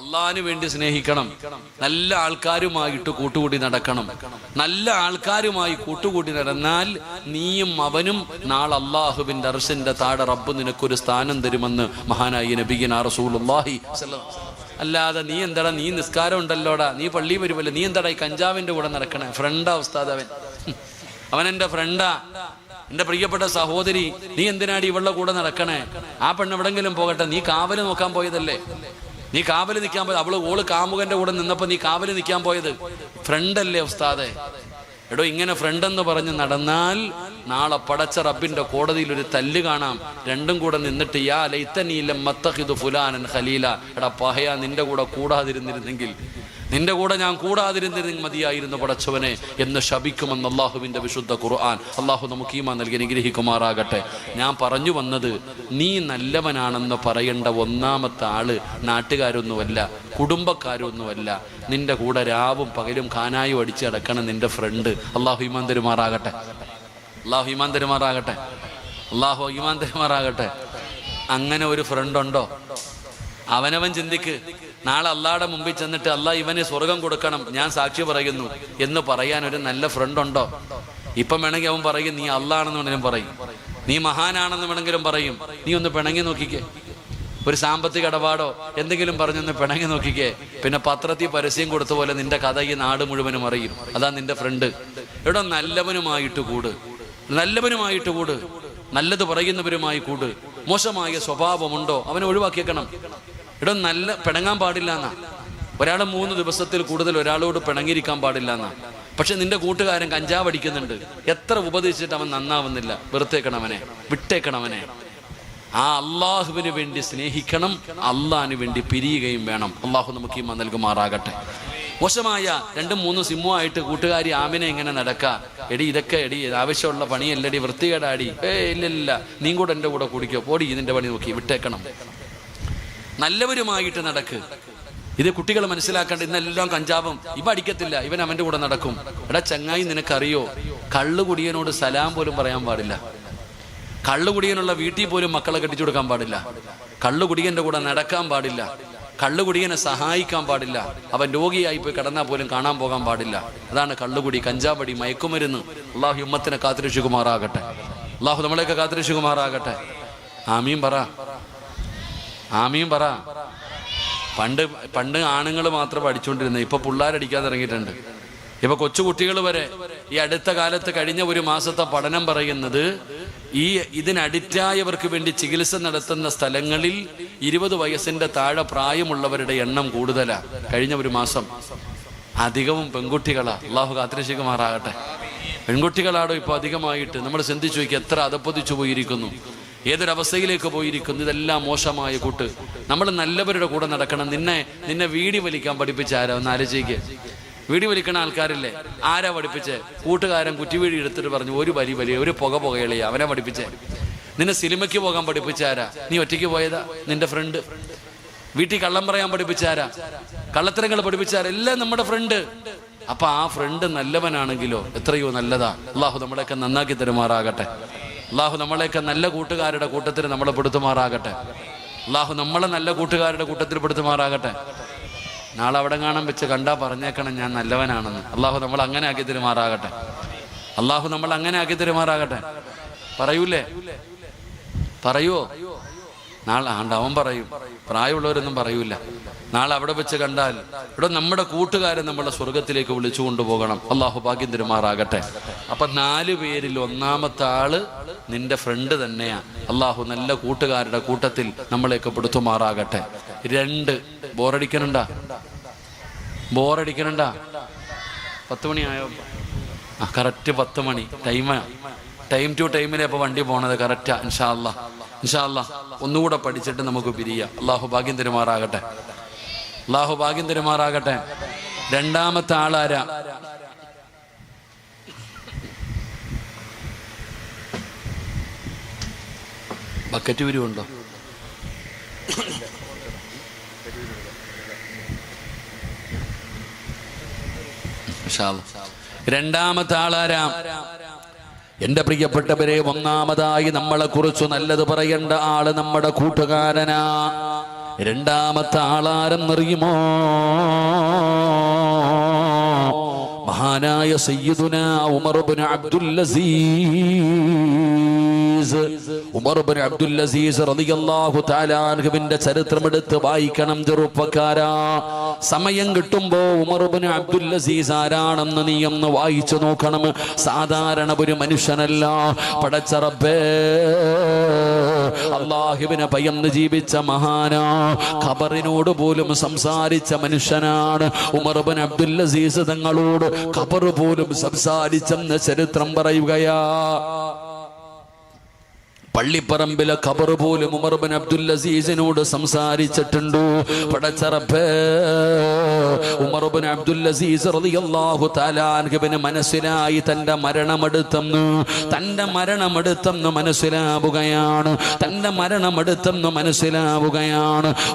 അല്ലാഹുവിന് വേണ്ടി സ്നേഹിക്കണം, നല്ല ആൾക്കാരുമായിട്ട് കൂട്ടുകൂടി നടക്കണം. നല്ല ആൾക്കാരുമായി കൂട്ടുകൂടി നടന്നാൽ നീയും അവനും നാളെ അല്ലാഹുവിന്റെ അർശിന്റെ താഴെ റബ്ബ് നിനക്കൊരു സ്ഥാനം തരുമെന്ന് മഹാനായ നബിയുനാ റസൂലുള്ളാഹി സ്വല്ലല്ലാഹു അലൈഹി വസല്ലം. അല്ലാതെ നീ എന്താടാ, നീ നിസ്കാരം ഉണ്ടല്ലോടാ, നീ പള്ളി വരുമല്ലോ, നീ എന്താടാ ഈ കഞ്ചാവിന്റെ കൂടെ നടക്കണേ? ഫ്രണ്ടാ ഉസ്താദ്, അവൻ എന്റെ ഫ്രണ്ടാ, എന്റെ പ്രിയപ്പെട്ട സഹോദരി. നീ എന്തിനാടി ഇവളുടെ കൂടെ നടക്കണേ? ആ പെണ്ണ് എവിടെങ്കിലും പോകട്ടെ, നീ കാവല് നോക്കാൻ പോയതല്ലേ, നീ കാവല് നിൽക്കാൻ പോയത്. ഓള് കാമുകന്റെ കൂടെ നിന്നപ്പോ നീ കാവല് നിൽക്കാൻ പോയത് ഫ്രണ്ടല്ലേ ഉസ്താദെ? എടോ, ഇങ്ങനെ ഫ്രണ്ടെന്ന് പറഞ്ഞ് നടന്നാൽ നാളെ പടച്ച റബ്ബിന്റെ കോടതിയിൽ ഒരു തല്ല് കാണാം. 2ഉം കൂടെ നിന്നിട്ട് യാ ലൈതനീ ലം അത്തഖിദു ഫുലാനൻ ഖലീല. എടാ പഹയ, നിന്റെ കൂടെ കൂടാതിരുന്നിരുന്നെങ്കിൽ, നിന്റെ കൂടെ ഞാൻ കൂടാതിരുന്നിരുന്നെങ്കിൽ മതിയായിരുന്നു പടച്ചവനെ എന്ന് ശപിക്കുമെന്ന് അല്ലാഹുവിന്റെ വിശുദ്ധ ഖുർആൻ. അല്ലാഹു നമുക്ക് ഈമാൻ നൽകി അനുഗ്രഹിക്കുമാറാകട്ടെ. ഞാൻ പറഞ്ഞു വന്നത്, നീ നല്ലവനാണെന്ന് പറയേണ്ട ഒന്നാമത്തെ ആള് നാട്ടുകാരൊന്നുമല്ല, കുടുംബക്കാരൊന്നുമല്ല, നിന്റെ കൂടെ രാവും പകലും ഖാനായും അടിച്ച് കിടക്കണം നിന്റെ ഫ്രണ്ട്. അല്ലാഹു ഈമാൻ തരുമാറാകട്ടെ, അല്ലാഹു ഈമാൻ തരുമാറാകട്ടെ, അല്ലാഹു ഈമാൻ തരുമാറാകട്ടെ. അങ്ങനെ ഒരു ഫ്രണ്ട് ഉണ്ടോ? അവനവൻ ചിന്തിക്ക്. നാളെ അള്ളാഹുടെ മുമ്പിൽ ചെന്നിട്ട് അള്ളാഹ് ഇവന് സ്വർഗം കൊടുക്കണം, ഞാൻ സാക്ഷി പറയുന്നു എന്ന് പറയാൻ ഒരു നല്ല ഫ്രണ്ട് ഉണ്ടോ? ഇപ്പം വേണമെങ്കിൽ അവൻ പറയും നീ അള്ളാഹ് ആണെന്ന് വേണമെങ്കിലും പറയും, നീ മഹാനാണെന്ന് വേണമെങ്കിലും പറയും. നീ ഒന്ന് പിണങ്ങി നോക്കിക്കേ, ഒരു സാമ്പത്തിക ഇടപാടോ എന്തെങ്കിലും പറഞ്ഞൊന്ന് പിണങ്ങി നോക്കിക്കേ, പിന്നെ പത്രത്തിൽ പരസ്യം കൊടുത്ത പോലെ നിന്റെ കഥ ഈ നാട് മുഴുവനും അറിയും. അതാ നിന്റെ ഫ്രണ്ട്. ഇവിടെ നല്ലവനുമായിട്ട് കൂട്, നല്ലവനുമായിട്ട് കൂട്, നല്ലത് പറയുന്നവരുമായി കൂട്. മോശമായ സ്വഭാവമുണ്ടോ അവനെ ഒഴിവാക്കിയേക്കണം. ഇവിടെ നല്ല പിണങ്ങാൻ പാടില്ല എന്നാ. ഒരാൾ 3 ദിവസത്തിൽ കൂടുതൽ ഒരാളോട് പിണങ്ങിയിരിക്കാൻ പാടില്ല എന്നാ. പക്ഷെ നിന്റെ കൂട്ടുകാരൻ കഞ്ചാവ് അടിക്കുന്നുണ്ട്, എത്ര ഉപദേശിച്ചിട്ട് അവൻ നന്നാവുന്നില്ല. വെറുത്തേക്കണവനെ, വിട്ടേക്കണവനെ. ആ അള്ളാഹുവിന് വേണ്ടി സ്നേഹിക്കണം, അള്ളാഹിന് വേണ്ടി പിരിയുകയും വേണം. അള്ളാഹു നമുക്ക് ഈമാൻ നൽകുമാറാകട്ടെ. മോശമായ 2-3 സിമ്മുമായിട്ട് കൂട്ടുകാരി ആമിനെ ഇങ്ങനെ നടക്കുക. എടി ഇതൊക്കെ എടി ആവശ്യമുള്ള പണിയല്ലടി, വൃത്തികേടാടി. ഇല്ലില്ല, നീ കൂടെ എൻ്റെ കൂടെ കുടിക്കോ, പോടി ഇതിൻ്റെ പണി നോക്കി, വിട്ടേക്കണം. നല്ലവരുമായിട്ട് നടക്ക്. ഇത് കുട്ടികൾ മനസ്സിലാക്കേണ്ട. ഇന്നെല്ലാം കഞ്ചാവും, ഇവ അടിക്കത്തില്ല, ഇവൻ അവൻ്റെ കൂടെ നടക്കും. എടാ ചങ്ങായി, നിനക്കറിയോ കള്ളുകുടിയനോട് സലാം പോലും പറയാൻ പാടില്ല. കള്ളുകുടിയനുള്ള വീട്ടിൽ പോലും മക്കളെ കെട്ടിച്ചു കൊടുക്കാൻ പാടില്ല. കള്ളുകുടിയൻ്റെ കൂടെ നടക്കാൻ പാടില്ല. കള്ളുകുടിയനെ സഹായിക്കാൻ പാടില്ല. അവൻ രോഗിയായി പോയി കിടന്നാൽ പോലും കാണാൻ പോകാൻ പാടില്ല. അതാണ് കള്ളുകുടി, കഞ്ചാവടി, മയക്കുമരുന്ന്. അള്ളാഹു ഉമ്മത്തിനെ കാത്തുരക്ഷിക്കുമാറാകട്ടെ. അള്ളാഹു നമ്മളെയൊക്കെ കാത്തുരക്ഷിക്കുമാറാകട്ടെ. ആമീൻ പറ, ആമീൻ പറ. പണ്ട് ആണുങ്ങൾ മാത്രം അടിച്ചുകൊണ്ടിരുന്നത്, ഇപ്പൊ പിള്ളേരടിക്കാതെ ഇറങ്ങിയിട്ടുണ്ട്. ഇപ്പൊ കൊച്ചുകുട്ടികൾ വരെ. ഈ അടുത്ത കാലത്ത് കഴിഞ്ഞ 1 മാസത്തെ പഠനം പറയുന്നത്, ഇതിന് അഡിക്റ്റായവർക്ക് വേണ്ടി ചികിത്സ നടത്തുന്ന സ്ഥലങ്ങളിൽ 20 വയസ്സിന്റെ താഴെ പ്രായമുള്ളവരുടെ എണ്ണം കൂടുതലാണ്. കഴിഞ്ഞ 1 മാസം അധികവും പെൺകുട്ടികളാ. അള്ളാഹു കാത്തുരക്ഷിക്കുമാറാകട്ടെ. പെൺകുട്ടികളാണോ ഇപ്പൊ അധികമായിട്ട്? നമ്മൾ ചിന്തിച്ചു നോക്കി, എത്ര അധപ്പതിച്ചു പോയിരിക്കുന്നു, ഏതൊരവസ്ഥയിലേക്ക് പോയിരിക്കുന്നു. ഇതെല്ലാം മോശമായ കൂട്ട്. നമ്മൾ നല്ലവരുടെ കൂടെ നടക്കണം. നിന്നെ വീടി വലിക്കാൻ പഠിപ്പിച്ച ആരാ? ഒന്ന് ആലോചിക്ക്. വീടി വലിക്കണ ആൾക്കാരില്ലേ, ആരാ പഠിപ്പിച്ചേ? കൂട്ടുകാരൻ കുറ്റിവീടി എടുത്തിട്ട് പറഞ്ഞു, ഒരു വലിയ ഒരു പുകയിളയ, അവനെ പഠിപ്പിച്ചേ. നിന്നെ സിനിമയ്ക്ക് പോകാൻ പഠിപ്പിച്ചാരാ? നീ ഒറ്റയ്ക്ക് പോയതാ? നിന്റെ ഫ്രണ്ട്. വീട്ടിൽ കള്ളം പറയാൻ പഠിപ്പിച്ചാരാ? കള്ളത്തരങ്ങൾ പഠിപ്പിച്ചാരാ? എല്ലാം നമ്മുടെ ഫ്രണ്ട്. അപ്പൊ ആ ഫ്രണ്ട് നല്ലവനാണെങ്കിലോ എത്രയോ നല്ലതാ. അള്ളാഹു നമ്മളെയൊക്കെ നന്നാക്കി തരുമാറാകട്ടെ. അള്ളാഹു നമ്മളെയൊക്കെ നല്ല കൂട്ടുകാരുടെ കൂട്ടത്തിൽ നമ്മളെ പെടുത്തുമാറാകട്ടെ. അള്ളാഹു നമ്മളെ നല്ല കൂട്ടുകാരുടെ കൂട്ടത്തിൽ പെടുത്തുമാറാകട്ടെ. നാളെ അവിടെ കാണാൻ വെച്ച് കണ്ടാ പറഞ്ഞേക്കണം ഞാൻ നല്ലവനാണെന്ന്. അള്ളാഹു നമ്മൾ അങ്ങനെ ആക്കി തരുമാറാകട്ടെ. അള്ളാഹു നമ്മൾ അങ്ങനെ ആക്കി തരുമാറാകട്ടെ. പറയൂലേ? പറയുവോ? നാളെ അവൻ പറയും, പ്രായമുള്ളവരൊന്നും പറയൂല. നാളെ അവിടെ വെച്ച് കണ്ടാൽ ഇവിടെ നമ്മുടെ കൂട്ടുകാരെ നമ്മളെ സ്വർഗത്തിലേക്ക് വിളിച്ചു കൊണ്ടുപോകണം. അള്ളാഹു ഭാഗ്യം തരുമാറാകട്ടെ. അപ്പൊ 4 പേരിൽ ഒന്നാമത്തെ ആള് നിന്റെ ഫ്രണ്ട് തന്നെയാ. അള്ളാഹു നല്ല കൂട്ടുകാരുടെ കൂട്ടത്തിൽ നമ്മളെയൊക്കെ പെടുത്തുമാറാകട്ടെ. 2, ബോറടിക്കണണ്ട. 10 മണിയായോ? കറക്റ്റ് 10 മണി ടൈം ടു ടൈമിലെ അപ്പൊ വണ്ടി പോണത് കറക്റ്റാ. ഇൻഷാ അല്ലാഹ് ഒന്നുകൂടെ പഠിച്ചിട്ട് നമുക്ക് പിരിയാം. അള്ളാഹു ഭാഗ്യം തരുമാറാകട്ടെ. അള്ളാഹു ഭാഗ്യം തരുമാറാകട്ടെ. 2ാമത്തെ ആളാരാ? ബക്കറ്റ് വിരിവുണ്ടോ? രണ്ടാമത്തെ ആളാരാ? എന്റെ പ്രിയപ്പെട്ടവരെ, ഒന്നാമതായി നമ്മളെ കുറിച്ച് നല്ലത് പറയേണ്ട ആള് നമ്മുടെ കൂട്ടുകാരനാ. രണ്ടാമത്തെ ആളാരെന്നറിയുമോ? മഹാനായ സയ്യിദുനാ ഉമർ ഇബ്നു അബ്ദുൽ അസീസ്. ഉമർ ഇബ്നു അബ്ദുൽ അസീസ് റളിയല്ലാഹു തആല അൻഹുവിന്റെ ചരിത്രമെടുത്ത് വായിക്കണം ചെറുപ്പക്കാരാ. സമയം കിട്ടുമ്പോ ഉമർ ഇബ്നു അബ്ദുൽ അസീസ് ആരാണെന്ന് നീ ഒന്ന് വായിച്ചു നോക്കണം. സാധാരണ ഒരു മനുഷ്യനല്ല. പടച്ച റബ്ബേ, അല്ലാഹുവിനെ ഭയന്ന് ജീവിച്ച മഹാനാ. ഖബറിനോട് പോലും സംസാരിച്ച മനുഷ്യനാണ് ഉമർ ഇബ്നു അബ്ദുൽ അസീസ്. തങ്ങളോട് ഖബർ പോലും സംസാരിച്ചെന്ന് ചരിത്രം പറയുകയാ. പള്ളിപ്പറമ്പിലെ ഖബർ പോലും ഉമർ ഇബ്നു അബ്ദുൽ അസീസിനോട് സംസാരിച്ചിട്ടുണ്ട്. പടച്ച റബ്ബേ, ഉമർ ഇബ്നു അബ്ദുൽ അസീസ് റളിയല്ലാഹു തആല അൻഹുവിന് മനസ്സിലായി തന്റെ മരണമടുത്തെന്ന് മനസ്സിലാവുകയാണ്.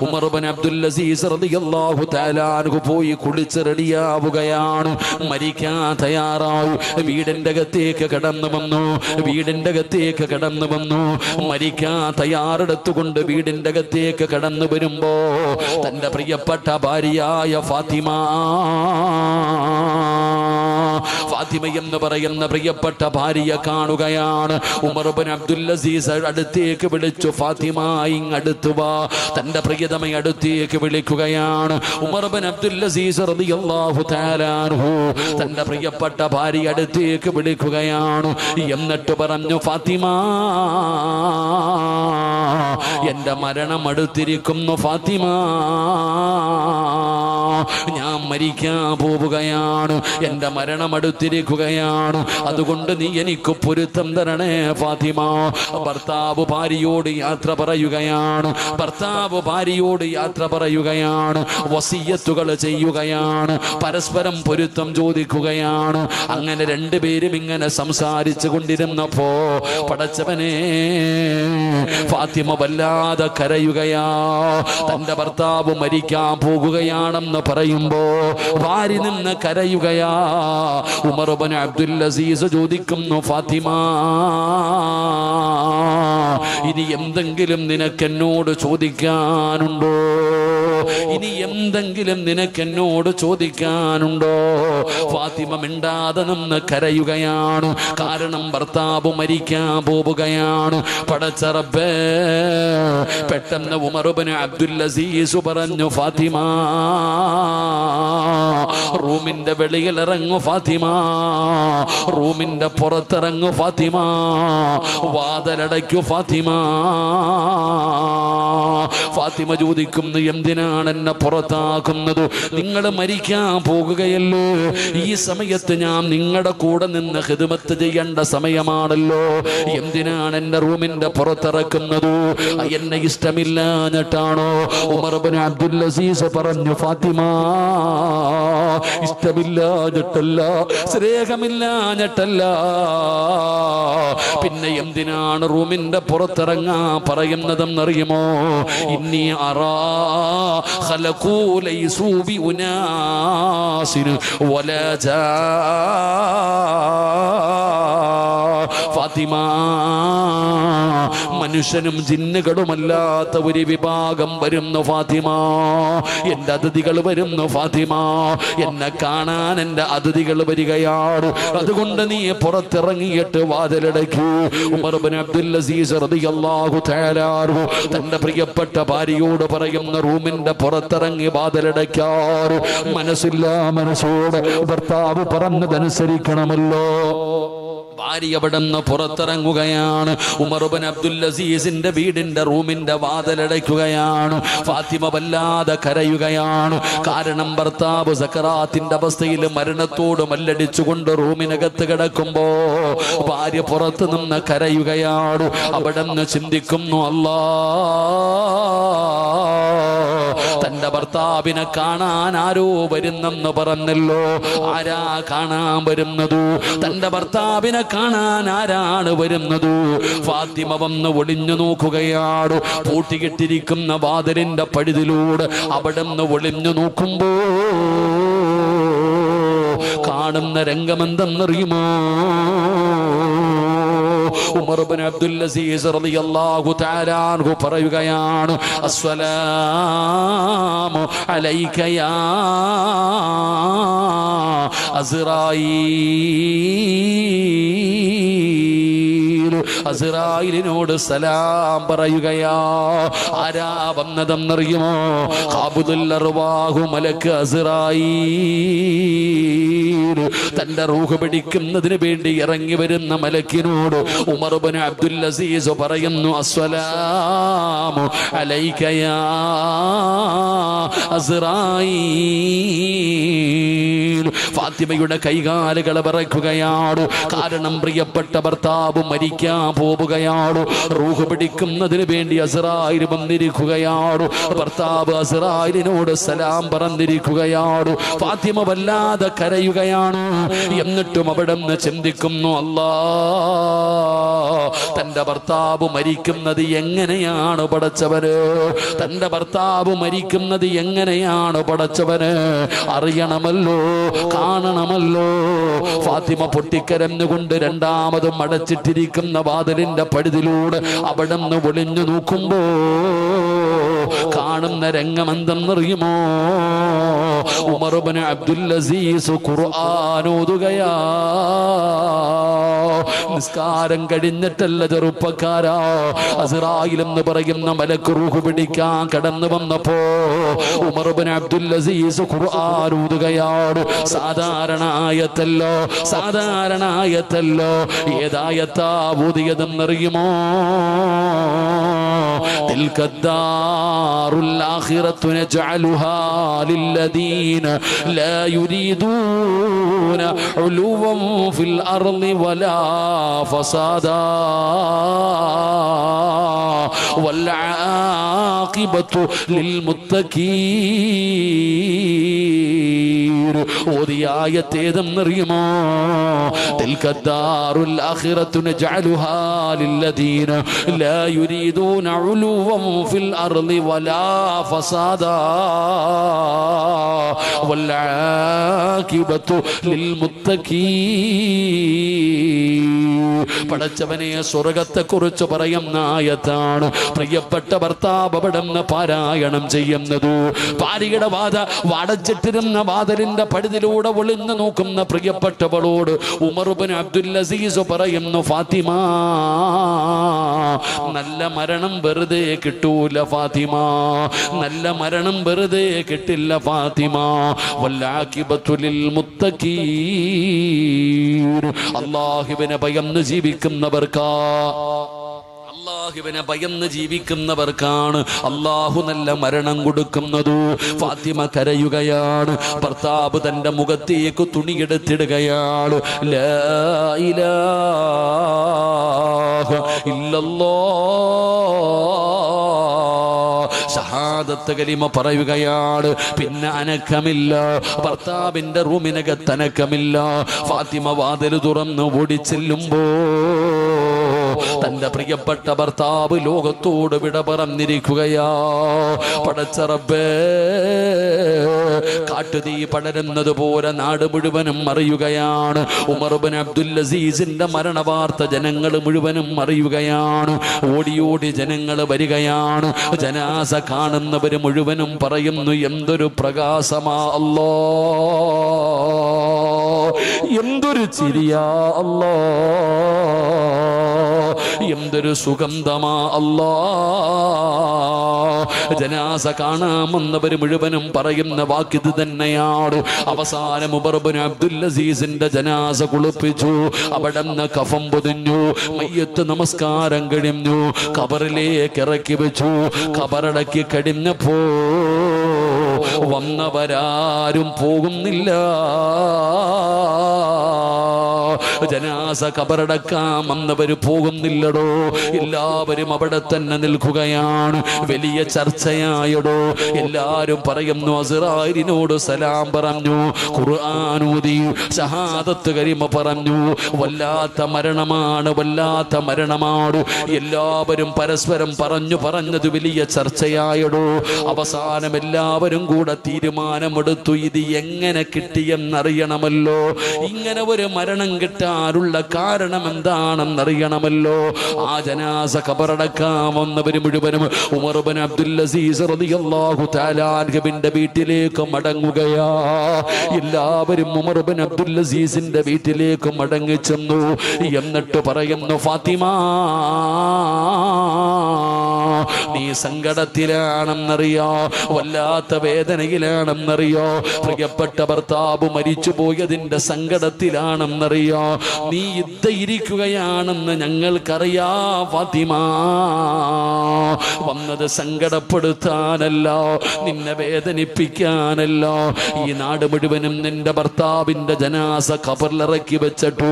ഉമർ ഇബ്നു അബ്ദുൽ അസീസ് റളിയല്ലാഹു തആല അൻഹു പോയി കുളിച്ച് റെഡിയാവുകയാണ്. മരിക്കാൻ തയ്യാറായി. വീടിന്റെ അകത്തേക്ക് കടന്നു വന്നു. മരിക്കാൻ തയ്യാറെടുത്തുകൊണ്ട് വീടിന്റെ അകത്തേക്ക് കടന്നു വരുമ്പോ തന്റെ പ്രിയപ്പെട്ട ഭാര്യയായ ഫാത്തിമ ഫാത്തിമ എന്ന് പറയുന്ന പ്രിയപ്പെട്ട ഭാര്യയെ കാണുകയാണ്. ഉമർ ഇബ്നു അബ്ദുൽ അസീസ് അടുത്തേക്ക് വിളിച്ചു, ഫാത്തിമ ഇങ്ങടുത്തു വാ. തന്റെ പ്രിയതമയെ അടുത്തേക്ക് വിളിക്കുകയാണ്. ഉമർ ഇബ്നു അബ്ദുൽ അസീസ് റളിയല്ലാഹു തആല അൻഹു തന്റെ പ്രിയപ്പെട്ട ഭാര്യ അടുത്തേക്ക് വിളിക്കുകയാണ്. എന്നിട്ട് പറഞ്ഞു, ഫാത്തിമ, എന്റെ മരണം അടുത്തിരിക്കുന്നു ഫാത്തിമ, ഞാൻ മരിക്കാൻ പോവുകയാണ്, എന്റെ മരണം അടുത്തിരിക്കുകയാണ്, അതുകൊണ്ട് നീ എനിക്ക് പൊരുത്തം തരണേ ഫാത്തിമ. ഭർത്താവ് ഭാര്യയോട് യാത്ര പറയുകയാണ്. ഭർത്താവ് ഭാര്യയോട് യാത്ര പറയുകയാണ്. വസിയ്യത്തുകൾ ചെയ്യുകയാണ്. പരസ്പരം പൊരുത്തം ചോദിക്കുകയാണ്. അങ്ങനെ രണ്ടുപേരും ഇങ്ങനെ സംസാരിച്ചു കൊണ്ടിരുന്നപ്പോ പടച്ചവനെ, ഫാത്തിമ വല്ലാതെ കരയുകയാ. തന്റെ ഭർത്താവ് മരിക്കാൻ പോകുകയാണെന്ന് പറയുമ്പോ ഭാര്യ നിന്ന് കരയുകയാ. ഉമർ ഇബ്നു അബ്ദുൽ അസീസ് ചോദിക്കുന്നു, ഫാത്തിമ, ഇനി എന്തെങ്കിലും നിനക്കെന്നോട് ചോദിക്കാനുണ്ടോ? ഇനി എന്തെങ്കിലും നിനക്കെന്നോട് ചോദിക്കാനുണ്ടോ? ഫാത്തിമ മിണ്ടാതെ നിന്ന് കരയുകയാണ്. കാരണം ഭർത്താവ് മരിക്കാൻ പോവുകയാണ്. പടച്ച റബ്ബേ, പെട്ടെന്ന് ഉമർ ഇബ്നു അബ്ദുൽ അസീസ് പറഞ്ഞു, ഫാത്തിമ, റൂമിന്റെ വെളിയിൽ ഇറങ്ങു ഫാത്തിമ, റൂമിന്റെ പുറത്തിറങ്ങു ഫാത്തിമ, വാതിലടയ്ക്കു ഫാത്തിമ. ഫാത്തിമ ചോദിക്കുന്നു, എന്തിനാണ് എന്നെ പുറത്താക്കുന്നത്? നിങ്ങൾ മരിക്കാൻ പോകുകയല്ലോ, ഈ സമയത്ത് ഞാൻ നിങ്ങളുടെ കൂടെ നിന്ന് ഖിദ്മത്ത് ചെയ്യേണ്ട സമയമാണല്ലോ, എന്തിനാണ് എന്റെ റൂമിന്റെ പുറത്തിറക്കുന്നത്? എന്നെ ഇഷ്ടമില്ലാഞ്ഞിട്ടാണോ? ഉമർ ഇബ്നു അബ്ദുൽ അസീസ് പറഞ്ഞു, ഫാത്തിമ, ഇഷ്ടമില്ലാഞ്ഞിട്ടല്ല, സ്നേഹമില്ലാഞ്ഞിട്ടല്ല, പിന്നെ എന്തിനാണ് റൂമിന്റെ പുറത്തിറങ്ങാൻ പറയുന്നതെന്നറിയുമോ? ഇന്നി അറാ ഖലഖൂ ലൈസൂ ബി ഉനാസിൻ വലാ ജാ. ഫാത്തിമ, മനുഷ്യനും ജിന്നുകളുമല്ലാത്ത ഒരു വിഭാഗം വരുന്നു ഫാത്തിമ, എന്റെ അതിഥികൾ വരുന്നു ഫാത്തിമ, എന്നെ കാണാൻ എന്റെ അതിഥികൾ വരികയാണ്, അതുകൊണ്ട് നീ പുറത്തിറങ്ങിയിട്ട് വാതിലടയ്ക്കൂ. ഉമർ ഇബ്നു അബ്ദുൽ അസീസ് റളിയല്ലാഹു തആല അൻഹു തന്റെ പ്രിയപ്പെട്ട ഭാര്യയോട് പറയുന്ന, റൂമിന്റെ പുറത്തിറങ്ങി വാതിലടയ്ക്കാറ്. മനസ്സില്ല മനസ്സോട് ഭർത്താവ് പറഞ്ഞതനുസരിക്കണമല്ലോ. ഭാര്യ അവിടുന്ന് പുറത്തിറങ്ങുകയാണ്. ഉമർ ഇബ്നു അബ്ദുൽ അസീസിന്റെ വീടിന്റെ റൂമിന്റെ വാതിലടയ്ക്കുകയാണ്. ഫാത്തിമ വല്ലാതെ കരയുകയാണ്. കാരണം ഭർത്താവ് സക്കറാത്തിന്റെ അവസ്ഥയിൽ മരണത്തോട് മല്ലടിച്ചുകൊണ്ട് റൂമിനകത്ത് കിടക്കുമ്പോ ഭാര്യ പുറത്തു നിന്ന് കരയുകയാണ്. അവിടുന്ന് ചിന്തിക്കുന്നു, അല്ലാ, തന്റെ ഭർത്താവിനെ കാണാൻ ആരോ വരുന്നെന്ന് പറഞ്ഞല്ലോ, ആരാ കാണാൻ വരുന്നത്? തന്റെ ഭർത്താവിനെ കാണാൻ ആരാണ് വരുന്നത്? ഫാത്തിമ വന്ന് ഒളിഞ്ഞു നോക്കുകയാണ്. പൂട്ടിയിട്ടിരിക്കുന്ന വാതിലിന്റെ പഴുതിലൂടെ അവിടെ നിന്ന് ഒളിഞ്ഞു നോക്കുമ്പോ കാണുന്ന രംഗമെന്തെന്നറിയുമോ? ഉമർ ഇബ്നു അബ്ദുൽ അസീസ് റളിയല്ലാഹു തആല അൻഹു പറയുകയാണ്, അസ്സലാമു അലൈക യാ അസ്റായീൽ. അസ്റായിലിനോട് സലാം പറയുകയാ. ആരാ വന്നതെന്നറിയുമോ? ഖാബിദുൽ അർവാഹു മലക്ക് അസ്റായീൽ. തന്റെ റൂഹ് പിടിക്കുന്നതിന് വേണ്ടി ഇറങ്ങി വരുന്ന മലക്കിനോട് ഉമർ ഇബ്നു അബ്ദുൽ അസീസ് പറയുന്നു, അസ്സലാമു അലൈക യാ അസ്റായീൽ. ഫാത്തിമയുടെ കൈകാലുകൾ വിറയ്ക്കുകയാണ്. കാരണം പ്രിയപ്പെട്ട ഭർത്താവ് മരിക്കാൻ പോവുകയാണ്. റൂഹ് പിടിക്കുന്നതിന് വേണ്ടി അസ്റായിൽ വന്നിരിക്കുകയാണ്. ഭർത്താവ് അസ്റായിലിനോട് സലാം പറഞ്ഞിരിക്കുകയാണ്. ഫാത്തിമ വല്ലാതെ കരയുകയാണ്. എന്നിട്ടും അവിടെ നിന്ന് ചിന്തിക്കുന്നു, അല്ലാ, തന്റെ ഭർത്താവ് മരിക്കുന്നത് എങ്ങനെയാണ് പടച്ചവന്? തന്റെ ഭർത്താവ് മരിക്കുന്നത് എങ്ങനെയാണ് പടച്ചവന്? അറിയണമല്ലോ, കാണണമല്ലോ. ഫാത്തിമ പൊട്ടിക്കരഞ്ഞുകൊണ്ട് രണ്ടാമതും അടച്ചിട്ടിരിക്കുന്ന വാതിലിന്റെ പഴുതിലൂടെ അവിടെ നിന്ന് ഒളിഞ്ഞു നോക്കുമ്പോ കാണുന്ന രംഗം എന്തെന്നറിയുമോ? ഉമർ ഇബ്നു അബ്ദുൽ അസീസ് ഖുർആൻ ഓതുകയാ. നിസ്കാരം കഴിഞ്ഞിട്ടല്ല ചെറുപ്പക്കാരാ, അസ്റായിൽ എന്ന് പറയുന്ന മലക്ക് റൂഹ് പിടിക്കാൻ കടന്നു വന്നപ്പോ ഉമർ ഇബ്നു അബ്ദുൽ അസീസ് ഖുർആൻ ഓതുകയാണ്. സാധാരണ ആയത്തല്ലോ. ഏതായത്താ ഓതിയതെന്നറിയുമോ? تلك الدار الآخرة نجعلها للذين لا يريدون علوا في الأرض ولا فسادا والعاقبة للمتقين. ഓതിയായത്തേതെന്നറിയുമോ? تلك الدار الآخرة نجعلها للذين لا يريدون علوا في الأرض ولا فسادا والعاقبة للمتقين. പടച്ചവനെ സ്വർഗത്തെക്കുറിച്ച് പറയുന്ന ആയത്താണ് പ്രിയപ്പെട്ട ഭർത്താവ് അവിടുന്ന് പാരായണം ചെയ്യുന്നത്. ഭാര്യയുടെ വാടച്ചിട്ടിരുന്ന വാതിലിന്റെ പഴുതിലൂടെ ഒളിഞ്ഞു നോക്കുന്ന പ്രിയപ്പെട്ടവളോട് ഉമർ ഇബ്നു അബ്ദുൽ അസീസ് പറയുന്നു, ഫാത്തിമ, നല്ല മരണം വെറുതെ കിട്ടൂല ഫാത്തിമ, നല്ല മരണം വെറുതെ കിട്ടില്ല ഫാത്തിമ. വല്ലാഖിബത്തു ലിൽ മുത്തഖീൻ. അല്ലാഹുവിനെ ഭയന്ന് ജീവിക്കുന്നവർക്കാണ് അല്ലാഹു നല്ല മരണം കൊടുക്കുന്നത്. ഫാത്തിമ കരയുകയാണ്. ഭർത്താവ് തന്റെ മുഖത്തേക്ക് തുണിയെടുത്തിടുകയാണ്. ലാ ഇലാഹ ഇല്ലല്ലാഹ്, ഷഹാദത്ത് കലിമ പറയുകയാണ്. പിന്നെ അനക്കമില്ല, ഭർത്താവിന്റെ റൂമിനകത്ത് അനക്കമില്ല. ഫാത്തിമ വാതിൽ തുറന്ന് ഓടിച്ചെല്ലുമ്പോ തന്റെ പ്രിയപ്പെട്ട ഭർത്താവ് ലോകത്തോട് വിട പറഞ്ഞിരിക്കുകയാ. പടച്ച റബ്ബേ, കാട്ടുതീ പടരുന്നത് പോലെ നാട് മുഴുവനും അറിയുകയാണ്. ഉമർ ഇബ്നു അബ്ദുൽ അസീസിന്റെ മരണവാർത്ത ജനങ്ങൾ മുഴുവനും അറിയുകയാണ്. ഓടി ഓടി ജനങ്ങൾ വരികയാണ്. ജനാസ കാണുന്നവര് മുഴുവനും പറയുന്നു, എന്തൊരു പ്രകാശമാ അല്ലാ, എന്തൊരു ചിരിയാ അല്ലാ, എന്തൊരു സുഗന്ധമാ അല്ലാ. ജനാസ കാണാമെന്നവർ മുഴുവനും പറയുന്ന വാക്കിത് തന്നെയാണ്. അവസാനം ഉമർ ഇബ്നു അബ്ദുൽ അസീസിന്റെ ജനാസ കുളിപ്പിച്ചു. അവിടുന്ന് കഫം പൊതിഞ്ഞു. മയ്യത്ത് നമസ്കാരം കഴിഞ്ഞു. ഖബറിലേക്ക് ഇറക്കി വെച്ചു. ഖബറടക്കി കഴിഞ്ഞപ്പോ വന്നവരാരും പോകുന്നില്ല. ജനാസ ഖബറടക്കാൻ വന്നവര് പോകുന്നില്ലടോ. എല്ലാവരും അവിടെ തന്നെ നിൽക്കുകയാണ്. വലിയ ചർച്ചയായടോ. എല്ലാരും പറയുന്നു, അസ്റായിലിനോട് സലാം പറഞ്ഞു, ഖുർആൻ ഓതി, ഷഹാദത്ത് കലിമ പറഞ്ഞു. വല്ലാത്ത മരണമാണ്. എല്ലാവരും പരസ്പരം പറഞ്ഞത് വലിയ ചർച്ചയായടോ. അവസാനം എല്ലാവരും കൂടെ തീരുമാനമെടുത്തു, ഇത് എങ്ങനെ കിട്ടിയെന്നറിയണമല്ലോ, ഇങ്ങനെ ഒരു മരണം കിട്ടാനുള്ള കാരണം എന്താണെന്നറിയണമല്ലോ. ആ ജനാസ ഖബറടക്കാൻ വന്നവര് മുഴുവനും ഉമർ ഇബ്നു അബ്ദുൽ അസീസ് റളിയല്ലാഹു തആല അൻഹുവിന്റെ വീട്ടിലേക്ക് മടങ്ങുകയാ. എല്ലാവരും ഉമർ ഇബ്നു അബ്ദുൽ അസീസിന്റെ വീട്ടിലേക്ക് മടങ്ങി ചെന്നു. എന്നിട്ട് പറയുന്നു, ഫാത്തിമ, നീ സങ്കടത്തിലാണെന്നറിയോ, വല്ലാത്ത വേദനയിലാണെന്നറിയോ, പ്രിയപ്പെട്ട ഭർത്താവ് മരിച്ചു പോയതിന്റെ സങ്കടത്തിലാണെന്നറിയോ, നീ ഇരിക്കുകയാണെന്ന് ഞങ്ങൾക്കറിയാ ഫാത്തിമ. വന്നത് സങ്കടപ്പെടുത്താനല്ല, നിന്നെ വേദനിപ്പിക്കാനല്ല. ഈ നാട് മുഴുവനും നിന്റെ ഭർത്താവിന്റെ ജനാസ ഖബറിലിറക്കി വെച്ചിട്ടു.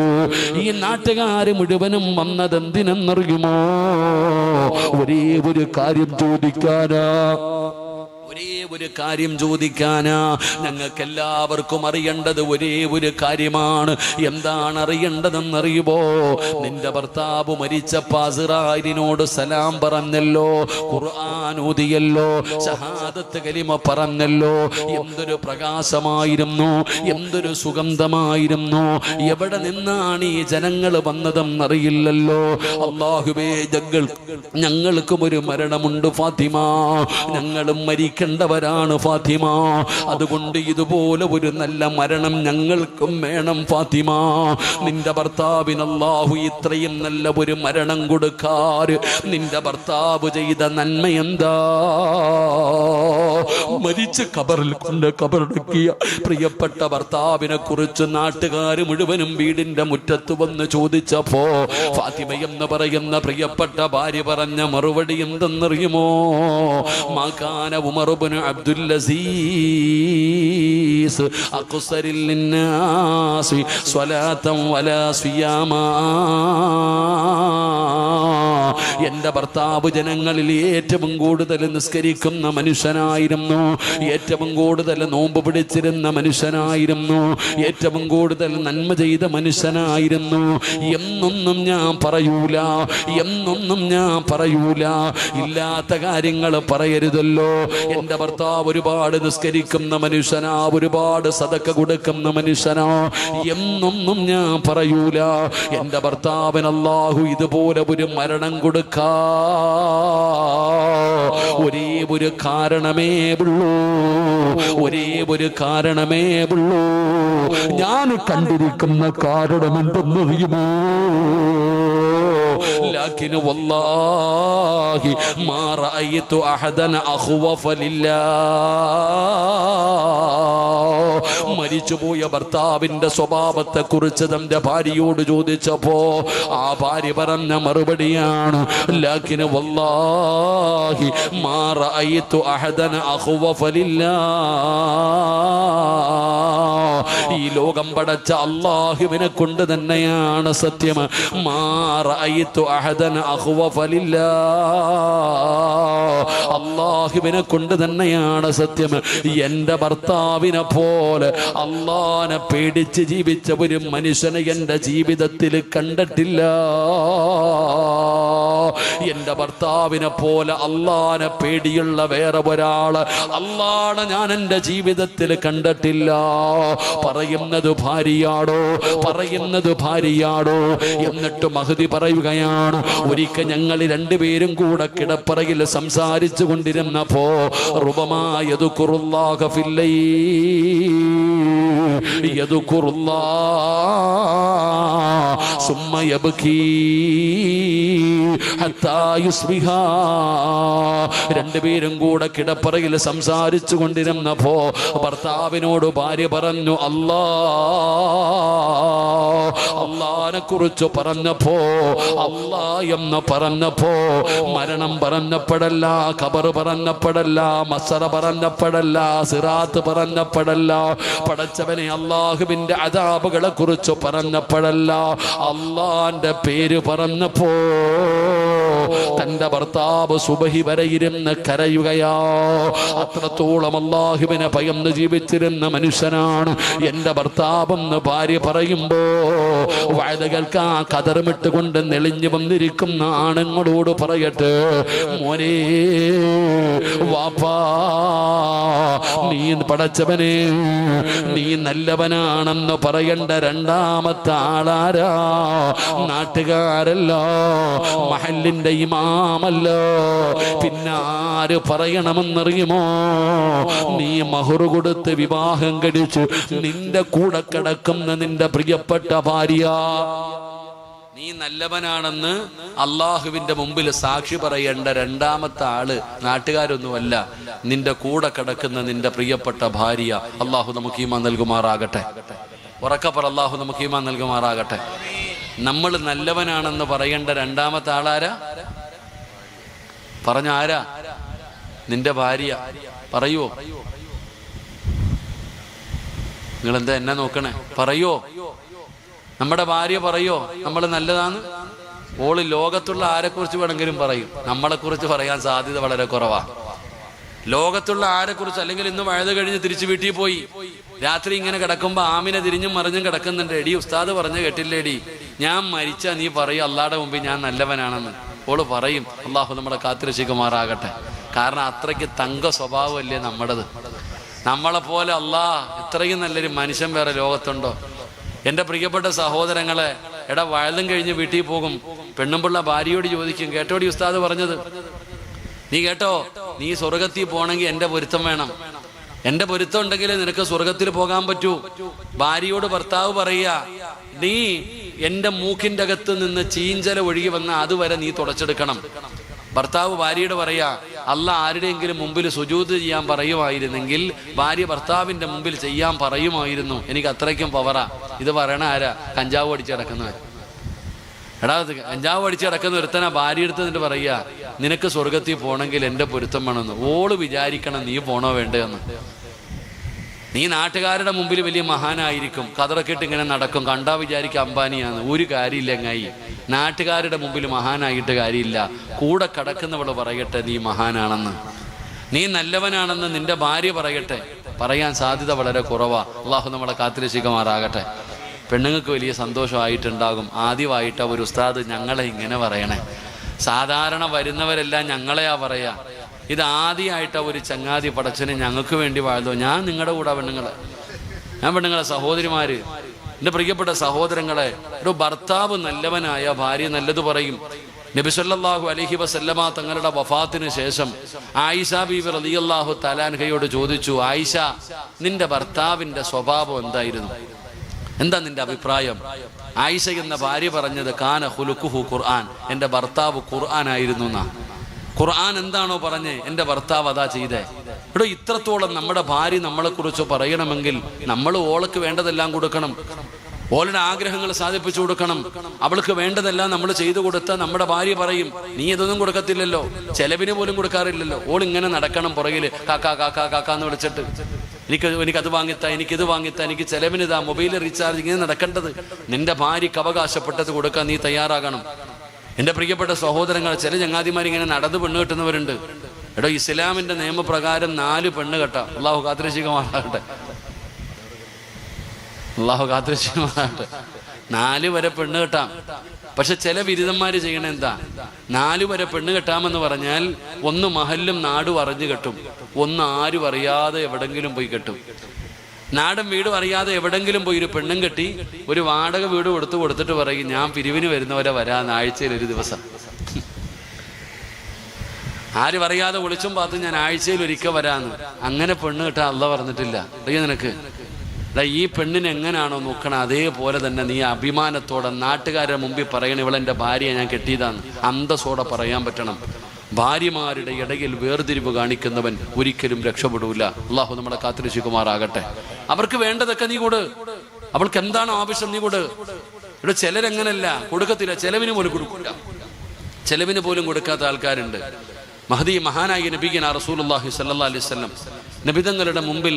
ഈ നാട്ടുകാര് മുഴുവനും വന്നത് എന്തിനെന്നറിയുമോ? ഒരേ ഒരു കാര്യം ചോദിക്കാനാ. ഒരേ ഒരു കാര്യം ചോദിക്കാനാ. ഞങ്ങൾക്ക് എല്ലാവർക്കും അറിയേണ്ടത് ഒരേ ഒരു കാര്യമാണ്. എന്താണ് അറിയേണ്ടതെന്നറിയുമോ? നിന്റെ ഭർത്താവ് മരിച്ചപ്പോൾ അസ്റായിലിനോട് സലാം പറഞ്ഞല്ലോ, ഖുർആൻ ഓതിയല്ലോ, ഷഹാദത്ത് കലിമ പറഞ്ഞല്ലോ. എന്തൊരു പ്രകാശമായിരുന്നു, എന്തൊരു സുഗന്ധമായിരുന്നു. എവിടെ നിന്നാണ് ഈ ജനങ്ങൾ വന്നതെന്നറിയില്ലല്ലോ. അല്ലാഹുവേ, ഞങ്ങൾക്കും ഒരു മരണമുണ്ട് ഫാത്തിമ, ഞങ്ങളും മരിക്കേണ്ടവരാണ് ഫാത്തിമ. അതുകൊണ്ട് ഇതുപോലെ ഒരു നല്ല മരണം ഞങ്ങൾക്കും വേണം ഫാത്തിമ. നിന്റെ ഭർത്താവിന് അല്ലാഹു ഇത്രയും നല്ല ഒരു മരണം കൊടുക്കാറ് നിന്റെ ഭർത്താവ് ചെയ്ത നന്മ എന്താ? മരിച്ച കബറിൽ കൊണ്ട് കബറടക്കിയ പ്രിയപ്പെട്ട ഭർത്താവിനെ കുറിച്ച് നാട്ടുകാർ മുഴുവനും വീടിന്റെ മുറ്റത്ത് വന്ന് ചോദിച്ചപ്പോ ഫാത്തിമ എന്ന് പറയുന്ന പ്രിയപ്പെട്ട ഭാര്യ പറഞ്ഞ മറുപടി എന്തെന്നറിയുമോ? മാകാന ഉമർ ഇബ്നു അബ്ദുൽ അസീസ് അഖ്സരിൽ ലിന്നാസി സ്വലാത്തൻ വലാ സിയാമാ. എന്റെ ഭർത്താവ് ജനങ്ങളിൽ ഏറ്റവും കൂടുതൽ നിസ്കരിക്കുന്ന മനുഷ്യനായിരുന്നു, ഏറ്റവും കൂടുതൽ നോമ്പ് പിടിച്ചിരുന്ന മനുഷ്യനായിരുന്നു, ഏറ്റവും കൂടുതൽ നന്മ ചെയ്ത മനുഷ്യനായിരുന്നു. എന്നൊന്നും ഞാൻ പറയൂല, എന്നൊന്നും ഞാൻ പറയൂല. ഇല്ലാത്ത കാര്യങ്ങൾ പറയരുതല്ലോ. എന്റെ ഭർത്താവ് ഒരുപാട് നിസ്കരിക്കുന്ന മനുഷ്യനാ, ഒരുപാട് സദക്ക കൊടുക്കുന്ന മനുഷ്യനാ, എന്നൊന്നും ഞാൻ പറയൂല. എന്റെ ഭർത്താവിന് അല്ലാഹു ഇതുപോലെ ഒരു മരണം കൊടുക്കാ ഒരേ ഒരു കാരണമേ ഉള്ളൂ, ഒരേ ഒരു കാരണമേ ഉള്ളൂ. ഞാൻ കണ്ടിരിക്കുന്ന കാരണം എന്തെന്നറിയുമോ? لكن والله ما رأيت أحدا أخوف لله. മരിച്ചുപോയ ഭർത്താവിന്റെ സ്വഭാവത്തെ കുറിച്ച് തന്റെ ഭാര്യയോട് ചോദിച്ചപ്പോ ആ ഭാര്യ പറഞ്ഞ മറുപടിയാണ് ലക്കിൻ വല്ലാഹി മാ റഅയ്തു അഹദൻ അഖ്വഫ ലില്ലാഹ്. ഈ ലോകം പടച്ച അല്ലാഹുവിനെ കൊണ്ട് തന്നെയാണ് സത്യം. മാ റഅയ്തു അഹദൻ അഖ്വഫ ലില്ലാഹ്. അല്ലാഹുവിനെ കൊണ്ട് തന്നെയാണ് സത്യം. എന്റെ ഭർത്താവിനെ പോലെ അള്ളാനെ പേടിച്ച് ജീവിച്ച ഒരു മനുഷ്യനെ എന്റെ ജീവിതത്തിൽ കണ്ടിട്ടില്ല. എന്റെ ഭർത്താവിനെ പോലെ അള്ളാനെ പേടിയുള്ള വേറെ ഒരാള് അള്ളാനെ ഞാൻ എന്റെ ജീവിതത്തിൽ കണ്ടിട്ടില്ല. പറയുന്നത് ഭാര്യയാടോ, പറയുന്നത് ഭാര്യയാടോ. എന്നിട്ട് മഹദി പറയുകയാണ്, ഒരിക്കൽ ഞങ്ങൾ രണ്ടുപേരും കൂടെ കിടപ്പറയിൽ സംസാരിച്ചു കൊണ്ടിരുന്നപ്പോ റുബമായതുകുറുല്ലാഹ ഫില്ലൈൽ യദ്കുറുല്ലാഹ് സുമ്മ യബ്കീ ഹത്താ യുസ്ബിഹാ. രണ്ടുപേരും കൂടെ കിടപ്പറയിൽ സംസാരിച്ചു കൊണ്ടിരുന്നപ്പോ ഭർത്താവിനോട് ഭാര്യ പറഞ്ഞു, അല്ലാഹനെ കുറിച്ച് പറഞ്ഞപ്പോ, അല്ലാ എന്ന് പറഞ്ഞപ്പോ മരണം പറഞ്ഞപ്പെടല്ല, ഖബർ പറഞ്ഞപ്പെടല്ല, മസ്സറ പറഞ്ഞപ്പെടല്ല, സിറാത്ത് പറഞ്ഞപ്പെടല്ല, പടച്ചവനെ അല്ലാഹുവിന്റെ അദാബുകളെ കുറിച്ച് പറഞ്ഞപ്പെടല്ല, അല്ലാഹന്റെ പേര് പറഞ്ഞപ്പോ തന്റെ ഭർത്താവ് സുബഹി വരെ ഇരുന്ന് കരയുകയാ. അത്രത്തോളം അല്ലാഹുവിനെ ഭയന്ന് ജീവിച്ചിരുന്ന മനുഷ്യനാണ് എന്റെ ഭർത്താവെന്ന് ഭാര്യ പറയുമ്പോ വഅദ കേൾക്കാൻ കതറുമിട്ടുകൊണ്ട് നെളിഞ്ഞു വന്നിരിക്കുന്ന ആണുങ്ങളോട് പറയട്ടെ, മോനെ വാപ്പാ, നീ പടച്ചവനെ നീ നല്ലവനാണെന്ന് പറയേണ്ട രണ്ടാമത്തെ ആളാരാ? നാട്ടുകാരല്ല, മഹല്ലിന്റെ ഇമാമല്ല, പിന്നെ ആര് പറയണമെന്നറിയുമോ? നീ മഹ്റ് കൊടുത്ത് വിവാഹം കഴിച്ചു നിന്റെ കൂടെ കിടക്കുന്ന നിന്റെ പ്രിയപ്പെട്ട ഭാര്യ. നീ നല്ലവനാണെന്ന് അള്ളാഹുവിന്റെ മുമ്പിൽ സാക്ഷി പറയേണ്ട രണ്ടാമത്തെ ആള് നാട്ടുകാരൊന്നുമല്ല, നിന്റെ കൂടെ കിടക്കുന്ന നിന്റെ പ്രിയപ്പെട്ട ഭാര്യ. അള്ളാഹു നമുക്ക് ഈമാൻ നൽകുമാറാകട്ടെ. ഉറക്കപ്പറ, അള്ളാഹു നമുക്ക് ഈമാൻ നൽകുമാറാകട്ടെ. നമ്മൾ നല്ലവനാണെന്ന് പറയേണ്ട രണ്ടാമത്തെ ആളാരാ? പറഞ്ഞ ആരാ? നിന്റെ ഭാര്യ. പറയുവോ? നിങ്ങളെന്താ എന്നെ നോക്കണേ? പറയോ? നമ്മുടെ ഭാര്യ പറയോ നമ്മൾ നല്ലതാണ്? ഓള് ലോകത്തുള്ള ആരെക്കുറിച്ച് വേണമെങ്കിലും പറയും, നമ്മളെക്കുറിച്ച് പറയാൻ സാധ്യത വളരെ കുറവാ. ലോകത്തുള്ള ആരെക്കുറിച്ച്. അല്ലെങ്കിൽ ഇന്ന് വഴുത് കഴിഞ്ഞ് തിരിച്ചു വീട്ടിൽ പോയി രാത്രി ഇങ്ങനെ കിടക്കുമ്പോൾ ആമിനെ തിരിഞ്ഞും മറിഞ്ഞും കിടക്കുന്നുണ്ട്. എടി ഉസ്താദ് പറഞ്ഞ് കേട്ടില്ലേടി, ഞാൻ മരിച്ചാ നീ പറയും അള്ളാടെ മുമ്പിൽ ഞാൻ നല്ലവനാണെന്ന്. ഓള് പറയും. അള്ളാഹു നമ്മളെ കാത്തിരക്ഷിക്കുമാറാകട്ടെ. കാരണം അത്രയ്ക്ക് തങ്ക സ്വഭാവമല്ലേ നമ്മുടേത്. നമ്മളെ പോലെ ഇത്രയും നല്ലൊരു മനുഷ്യൻ വേറെ ലോകത്തുണ്ടോ? എൻ്റെ പ്രിയപ്പെട്ട സഹോദരങ്ങളെ, എടാ വഴുതും കഴിഞ്ഞ് വീട്ടിൽ പോകും, പെണ്ണുമ്പിള്ള ഭാര്യയോട് ചോദിക്കും, കേട്ടോടി ഉസ്താദ് പറഞ്ഞത്, നീ കേട്ടോ, നീ സ്വർഗത്തിൽ പോകണമെങ്കിൽ എൻ്റെ പൊരുത്തം വേണം. എൻ്റെ പൊരുത്തം ഉണ്ടെങ്കിലേ നിനക്ക് സ്വർഗത്തിൽ പോകാൻ പറ്റൂ. ഭാര്യയോട് ഭർത്താവ് പറയുക, നീ എൻ്റെ മൂക്കിൻ്റെ അകത്ത് നിന്ന് ചീഞ്ചല ഒഴുകി വന്ന അതുവരെ നീ തുടച്ചെടുക്കണം. ഭർത്താവ് ഭാര്യയോട് പറയാ, അള്ളാഹ് ആരുടെയെങ്കിലും മുമ്പിൽ സുജൂദ് ചെയ്യാൻ പറയുമായിരുന്നെങ്കിൽ ഭാര്യ ഭർത്താവിൻ്റെ മുമ്പിൽ ചെയ്യാൻ പറയുമായിരുന്നു. എനിക്ക് അത്രയ്ക്കും പവറാ. ഇത് പറയണ ആരാ? കഞ്ചാവ് അടിച്ച് കിടക്കുന്നവർ. എടാ, കഞ്ചാവ് അടിച്ച് കിടക്കുന്ന ഒരുത്തനാ ഭാര്യ എടുത്ത് എന്നിട്ട് പറയുക, നിനക്ക് സ്വർഗത്തിൽ പോകണമെങ്കിൽ എൻ്റെ പൊരുത്തം വേണമെന്ന്. ഓള് വിചാരിക്കണം നീ പോണോ വേണ്ടതെന്ന്. നീ നാട്ടുകാരുടെ മുമ്പിൽ വലിയ മഹാനായിരിക്കും, കതറൊക്കെ ഇട്ട് ഇങ്ങനെ നടക്കും, കണ്ടാ വിചാരിക്കും അംബാനിയാന്ന്. ഒരു കാര്യമില്ല. എങ്ങായി നാട്ടുകാരുടെ മുമ്പിൽ മഹാനായിട്ട് കാര്യമില്ല. കൂടെ കിടക്കുന്നവൾ പറയട്ടെ നീ മഹാനാണെന്ന്, നീ നല്ലവനാണെന്ന് നിന്റെ ഭാര്യ പറയട്ടെ. പറയാൻ സാധ്യത വളരെ കുറവാ. അള്ളാഹു നമ്മളെ കാത്തിരക്ഷിക്കുമാറാകട്ടെ. പെണ്ണുങ്ങൾക്ക് വലിയ സന്തോഷമായിട്ടുണ്ടാകും. ആദ്യമായിട്ട് ഒരു ഉസ്താദ് ഞങ്ങളെ ഇങ്ങനെ പറയണേ. സാധാരണ വരുന്നവരെല്ലാം ഞങ്ങളെയാ പറയാ. ഇത് ആദ്യമായിട്ടാ ഒരു ചങ്ങാതി പടച്ചനെ ഞങ്ങൾക്ക് വേണ്ടി വാഴുതോ. ഞാൻ നിങ്ങളുടെ കൂടെ പെണ്ണുങ്ങളെ സഹോദരിമാര്, എൻ്റെ പ്രിയപ്പെട്ട സഹോദരങ്ങളെ, ഒരു ഭർത്താവ് നല്ലവനായ ഭാര്യ നല്ലത് പറയും. നബി സല്ലല്ലാഹു അലൈഹി വസല്ലമ തങ്ങളുടെ വഫാത്തിന് ശേഷം ആയിഷ ബീവി റളിയല്ലാഹു തആല അൻഹയോട് ചോദിച്ചു, ആയിഷ, നിന്റെ ഭർത്താവിന്റെ സ്വഭാവം എന്തായിരുന്നു? എന്താ നിന്റെ അഭിപ്രായം? ആയിഷ എന്ന ഭാര്യ പറഞ്ഞത്, കാന ഖുലുഖുഹു ഖുർആൻ, എൻ്റെ ഭർത്താവ് ഖുർആൻ ആയിരുന്നു എന്നാ. ഖുർആൻ എന്താണോ പറഞ്ഞേ എൻ്റെ ഭർത്താവ് അതാ ചെയ്തേ. ഇവിടെ ഇത്രത്തോളം നമ്മുടെ ഭാര്യ നമ്മളെക്കുറിച്ച് പറയണമെങ്കിൽ നമ്മൾ ഓൾക്ക് വേണ്ടതെല്ലാം കൊടുക്കണം. ഓളുടെ ആഗ്രഹങ്ങൾ സാധിപ്പിച്ചു കൊടുക്കണം. അവൾക്ക് വേണ്ടതെല്ലാം നമ്മൾ ചെയ്തു കൊടുത്താൽ നമ്മുടെ ഭാര്യ പറയും, നീ ഇതൊന്നും കൊടുക്കത്തില്ലല്ലോ, ചെലവിന് പോലും കൊടുക്കാറില്ലല്ലോ. ഓൾ ഇങ്ങനെ നടക്കണം പുറകില്, കാക്കാ കാക്കാ കാക്കാന്ന് വിളിച്ചിട്ട്, എനിക്കത് വാങ്ങിത്താ, എനിക്കിത് വാങ്ങിത്താ, എനിക്ക് ചെലവിനിതാ, മൊബൈൽ റീചാർജ്, ഇങ്ങനെ നടക്കേണ്ടത്. നിന്റെ ഭാര്യയ്ക്ക് അവകാശപ്പെട്ടത് കൊടുക്കാൻ നീ തയ്യാറാകണം. എൻ്റെ പ്രിയപ്പെട്ട സഹോദരങ്ങൾ, ചില ചങ്ങാതിമാരിങ്ങനെ നടന്ന് പെണ്ണ് കെട്ടുന്നവരുണ്ട്. എടോ, ഇസ്ലാമിൻ്റെ നിയമപ്രകാരം 4 പെണ്ണ് കെട്ടാം. അള്ളാഹു കാത്തിരക്ഷിക്കുമാറാകട്ടെ. 4 വരെ പെണ്ണ് കെട്ടാം. പക്ഷെ ചില ബിരുദന്മാര് ചെയ്യണ എന്താ, 4 വരെ പെണ്ണ് കെട്ടാമെന്ന് പറഞ്ഞാൽ ഒന്ന് മഹല്ലും നാടും അറിഞ്ഞു കെട്ടും, ഒന്ന് ആരും അറിയാതെ എവിടെങ്കിലും പോയി കെട്ടും. നാടും വീടും അറിയാതെ എവിടെങ്കിലും പോയി ഒരു പെണ്ണും കെട്ടി ഒരു വാടക വീട് കൊടുത്തിട്ട് പറയും, ഞാൻ പിരിവിന് വരുന്നവരെ വരാന്ന്, ആഴ്ചയിൽ ഒരു ദിവസം. ആരും അറിയാതെ ഒളിച്ചും പാത്തും ഞാൻ ആഴ്ചയിൽ ഒരിക്കൽ വരാന്ന്. അങ്ങനെ പെണ്ണ് കെട്ടാൻ അള്ളാഹ് പറഞ്ഞിട്ടില്ല. അറിയാം നിനക്ക്? ഈ പെണ്ണിനെ എങ്ങനെയാണോ നോക്കണം അതേപോലെ തന്നെ നീ അഭിമാനത്തോടെ നാട്ടുകാരുടെ മുമ്പിൽ പറയണം, ഇവളെൻ്റെ ഭാര്യയെ ഞാൻ കെട്ടിയതാന്ന് അന്തസ്സോടെ പറയാൻ പറ്റണം. ഭാര്യമാരുടെ ഇടയിൽ വേർതിരിവ് കാണിക്കുന്നവൻ ഒരിക്കലും രക്ഷപ്പെടൂല. അള്ളാഹു നമ്മളെ കാത്തിരക്ഷിക്കുമാറാകട്ടെ. അവർക്ക് വേണ്ടതൊക്കെ നീ കൊടു, അവൾക്ക് എന്താണോ ആവശ്യം നീ കൊടു. ഇവിടെ ചിലരെങ്ങനല്ല, കൊടുക്കത്തില്ല, ചെലവിന് പോലും കൊടുക്കില്ല. ചെലവിന് പോലും കൊടുക്കാത്ത ആൾക്കാരുണ്ട്. മഹാനായ നബിഗന റസൂലുള്ളാഹി സ്വല്ലല്ലാഹു അലൈഹി വസല്ലം നബിതങ്ങളുടെ മുമ്പിൽ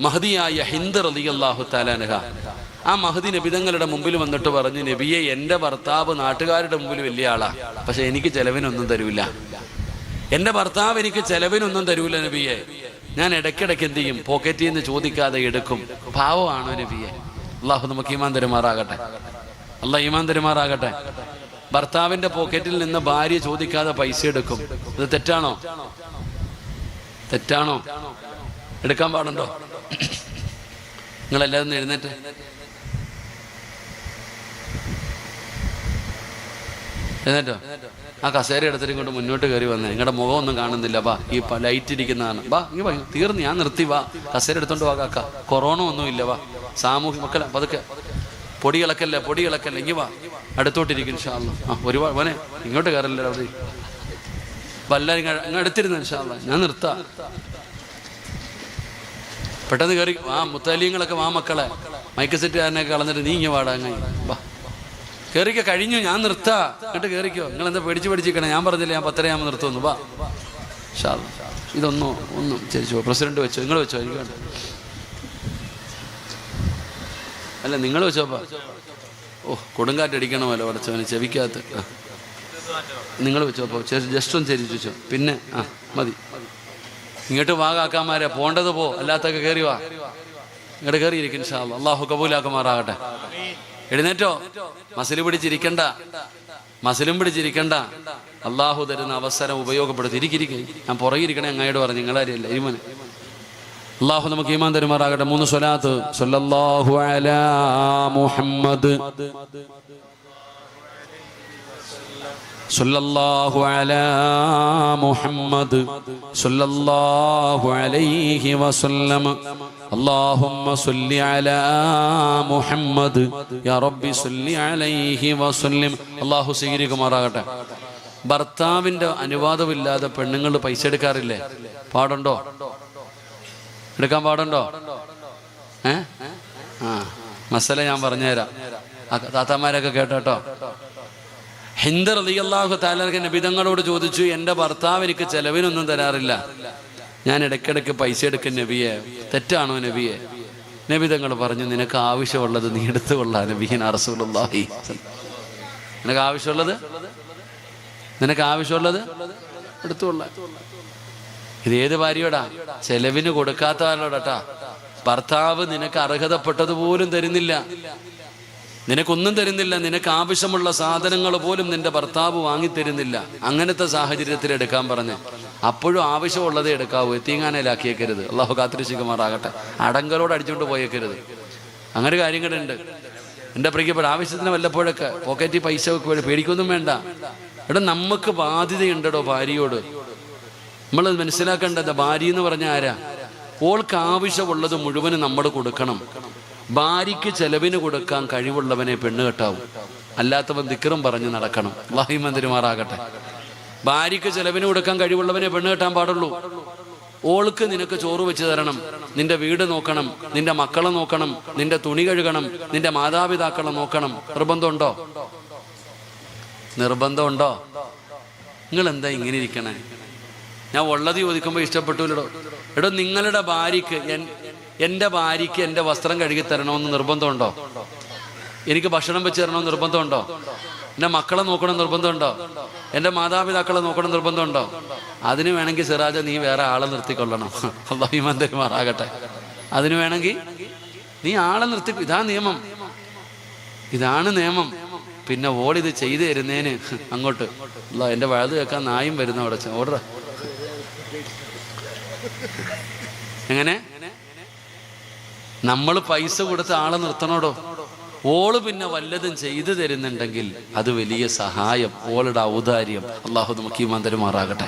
മഹദിയായ ഹിന്ദ് റളിയല്ലാഹു തആല അൻഹ, ആ മഹദി നബിതങ്ങളുടെ മുമ്പിൽ വന്നിട്ട് പറഞ്ഞു, നബിയെ, എൻ്റെ ഭർത്താവ് നാട്ടുകാരുടെ മുമ്പിൽ വലിയ ആളാ, പക്ഷെ എനിക്ക് ചെലവിനൊന്നും തരൂല. എൻ്റെ ഭർത്താവ് എനിക്ക് ചെലവിനൊന്നും തരൂല നബിയെ. ഞാൻ ഇടയ്ക്കിടയ്ക്ക് എന്ത് ചെയ്യും, പോക്കറ്റിൽ നിന്ന് ചോദിക്കാതെ എടുക്കും. പാവമാണോ നബിയെ? അള്ളാഹു നമുക്ക് ഈമാൻ തരുമാറാകട്ടെ. അള്ളാഹ് ഈമാൻ തരുമാറാകട്ടെ. ഭർത്താവിന്റെ പോക്കറ്റിൽ നിന്ന് ഭാര്യ ചോദിക്കാതെ പൈസ എടുക്കും. ഇത് തെറ്റാണോ? തെറ്റാണോ? എടുക്കാൻ പാടുണ്ടോ? നിങ്ങളെല്ലാവരും എഴുന്നേറ്റ് എഴുന്നേറ്റോ? ആ കസേര എടുത്തിട്ട് ഇങ്ങോട്ട് മുന്നോട്ട് കയറി വന്നേ. നിങ്ങളുടെ മുഖമൊന്നും കാണുന്നില്ല. വാ, ഈ ലൈറ്റ് ഇരിക്കുന്നതാണ്. വാ, ഇങ്ങ് വാ, തീർന്ന്, ഞാൻ നിർത്തി. വാ, കസേര എടുത്തോണ്ട് വാ കാക്ക. കൊറോണ ഒന്നുമില്ല. വാ, സാമൂഹ്യ മക്കളെ പതുക്കെ, പൊടി ഇളക്കല്ലേ. ഇങ്ങ് വാ, അടുത്തോട്ടിരിക്കും ഇൻഷാ അല്ലാഹ്. ആ, ഒരുപാട് മോനെ ഇങ്ങോട്ട് കയറല്ലേ. അവിടെ വല്ലാരും ഇങ്ങ് അടുത്തിരുന്നു ഇൻഷാ അല്ലാഹ്. ഞാൻ നിർത്താ, പെട്ടെന്ന് കയറി. ആ മുത്തലിങ്ങളൊക്കെ വാ മക്കളെ, മൈക്ക് സെറ്റുകാരനൊക്കെ കളഞ്ഞിട്ട് നീ ഇങ്ങ് വാടാ. വാ, കയറിക്കോ, കഴിഞ്ഞു, ഞാൻ നിർത്താ, എന്നിട്ട് കയറിക്കോ. നിങ്ങൾ എന്താ പേടിച്ചിരിക്കണേ? ഞാൻ പറഞ്ഞില്ലേ ഞാൻ 10:30 നിർത്തുന്നു. വാ ഇൻഷാ അല്ലാഹ്. ഒന്നും ചേച്ചോ, പ്രസിഡന്റ് വെച്ചോ, നിങ്ങൾ വെച്ചോ, എനിക്ക് വേണ്ട. അല്ല, നിങ്ങൾ വെച്ചോപ്പാ. ഓ, കൊടുങ്കാറ്റടിക്കണമല്ലോ അടച്ചവന് ചെവിക്കകത്ത്. നിങ്ങൾ വെച്ചോപ്പോ, ജസ്റ്റ് ഒന്ന് ചെരിച്ചു വെച്ചോ. പിന്നെ മതി. ഇങ്ങോട്ട് വാകാക്കാമാരെ പോണ്ടത് പോ, അല്ലാത്തൊക്കെ കയറി വാ. ഇങ്ങോട്ട് കയറിയിരിക്കും ഇൻഷാ അല്ലാഹ്. അള്ളാഹു കബൂലാക്കുമാറാകട്ടെ. എഴുന്നേറ്റോ, മസിൽ പിടിച്ചിരിക്കണ്ട, മസിലും പിടിച്ചിരിക്കണ്ട. അള്ളാഹു തരുന്ന അവസരം ഉപയോഗപ്പെടുത്തി ഇരിക്കിരിക്കേ. ഞാൻ പുറകിരിക്കണേ അങ്ങയോട് പറഞ്ഞു, നിങ്ങളാരിയല്ല ഈമാൻ. അള്ളാഹു നമുക്ക് ഈമാൻ തരുമാറാകട്ടെ. 3 സ്വലാത്ത്. സല്ലല്ലാഹു അലാ മുഹമ്മദ്, സല്ലല്ലാഹു അലാ മുഹമ്മദ്, സല്ലല്ലാഹു അലൈഹി വസല്ലം. അല്ലാഹുമ്മ സല്ലി അലാ മുഹമ്മദ് യാ റബ്ബി സല്ലി അലൈഹി വസല്ലം. അല്ലാഹു സ്വീകരിക്കുമാറാകട്ടെ. ഭർത്താവിന്റെ അനുവാദമില്ലാതെ പെണ്ണുങ്ങൾ പൈസ എടുക്കാറില്ലേ? പാടുണ്ടോ? എടുക്കാൻ പാടുണ്ടോ? മസല ഞാൻ പറഞ്ഞുതരാം, താത്താമാരൊക്കെ കേട്ടോ. ഹിന്ദ് റളിയല്ലാഹു തആല നബിതങ്ങളോട് ചോദിച്ചു, എൻ്റെ ഭർത്താവ് എനിക്ക് ചെലവിനൊന്നും തരാറില്ല, ഞാൻ ഇടയ്ക്കിടയ്ക്ക് പൈസ എടുക്കും നബിയെ, തെറ്റാണോ നബിയെ? നബിതങ്ങൾ പറഞ്ഞു, നിനക്ക് ആവശ്യമുള്ളത് നീ എടുത്തുകൊള്ളാം നബിയനാ റസൂലുള്ളാഹി. നിനക്ക് ആവശ്യമുള്ളത് എടുത്തുകൊള്ളാം. ഇത് ഏത് ഭാര്യയോടാ? ചെലവിന് കൊടുക്കാത്ത ആളോടാ. ഭർത്താവ് നിനക്ക് അർഹതപ്പെട്ടതുപോലും തരുന്നില്ല, നിനക്കൊന്നും തരുന്നില്ല, നിനക്ക് ആവശ്യമുള്ള സാധനങ്ങൾ പോലും നിന്റെ ഭർത്താവ് വാങ്ങിത്തരുന്നില്ല. അങ്ങനത്തെ സാഹചര്യത്തിൽ എടുക്കാൻ പറഞ്ഞ്, അപ്പോഴും ആവശ്യമുള്ളതേ എടുക്കാവൂ, എത്തീങ്ങാനയിലാക്കിയേക്കരുത്. അള്ളാഹു കാത്തിരക്ഷിക്കുമാറാകട്ടെ. അടങ്കലോട് അടിച്ചുകൊണ്ട് പോയേക്കരുത്. അങ്ങനെ കാര്യങ്ങളുണ്ട്. എൻ്റെ പ്രിയപ്പെട്ട, ആവശ്യത്തിന് വല്ലപ്പോഴൊക്കെ പോക്കറ്റിൽ പൈസ വെക്കുക, പേടിക്കൊന്നും വേണ്ട. എടാ, നമുക്ക് ബാധ്യതയുണ്ടോ ഭാര്യയോട്? നമ്മളത് മനസ്സിലാക്കേണ്ടത്. ഭാര്യ എന്ന് പറഞ്ഞാൽ ആരാ? ഓൾക്ക് ആവശ്യമുള്ളത് മുഴുവനും നമ്മൾ കൊടുക്കണം. ഭാര്യയ്ക്ക് ചെലവിന് കൊടുക്കാൻ കഴിവുള്ളവനെ പെണ്ണ് കെട്ടാവും, അല്ലാത്തവൻ ദിക്റും പറഞ്ഞ് നടക്കണം. അല്ലാഹു ഈമാൻ തരുമാറാകട്ടെ. ഭാര്യയ്ക്ക് ചെലവിന് കൊടുക്കാൻ കഴിവുള്ളവനെ പെണ്ണ് കെട്ടാൻ പാടുള്ളൂ. ഓൾക്ക് നിനക്ക് ചോറ് വെച്ച് തരണം, നിന്റെ വീട് നോക്കണം, നിന്റെ മക്കളെ നോക്കണം, നിന്റെ തുണി കഴുകണം, നിന്റെ മാതാപിതാക്കളെ നോക്കണം. നിർബന്ധമുണ്ടോ? നിങ്ങൾ എന്താ ഇങ്ങനെ ഇരിക്കണേ? ഞാൻ ഉള്ളത് ചോദിക്കുമ്പോൾ ഇഷ്ടപ്പെട്ടില്ലടോ. എടോ, നിങ്ങളുടെ ഭാര്യയ്ക്ക്, എൻ്റെ ഭാര്യയ്ക്ക് എൻ്റെ വസ്ത്രം കഴുകി തരണമെന്ന് നിർബന്ധമുണ്ടോ? എനിക്ക് ഭക്ഷണം വെച്ച് തരണമെന്ന് നിർബന്ധമുണ്ടോ? എൻ്റെ മക്കളെ നോക്കണം നിർബന്ധമുണ്ടോ? എൻ്റെ മാതാപിതാക്കളെ നോക്കണം നിർബന്ധമുണ്ടോ? അതിന് വേണമെങ്കിൽ സിറാജ നീ വേറെ ആളെ നിർത്തിക്കൊള്ളണം. അല്ലാഹു ഈമാൻ തരുമാറാകട്ടെ. അതിന് വേണമെങ്കിൽ നീ ആളെ നിർത്തി. ഇതാണ് നിയമം. പിന്നെ ഓളിത് ചെയ്തു തരുന്നതിന് അങ്ങോട്ട് അല്ല, എൻ്റെ വഴുത് കേൾക്കാൻ നായും വരുന്ന അവിടെ ഓർഡർ. എങ്ങനെ നമ്മൾ പൈസ കൊടുത്ത് ആളെ നിർത്തണോടോ? ഓള് പിന്നെ വല്ലതും ചെയ്തു തരുന്നുണ്ടെങ്കിൽ അത് വലിയ സഹായം, ഓളുടെ ഔദാര്യം. അള്ളാഹു നമുക്ക് ഈമാൻ തരുമാറാകട്ടെ.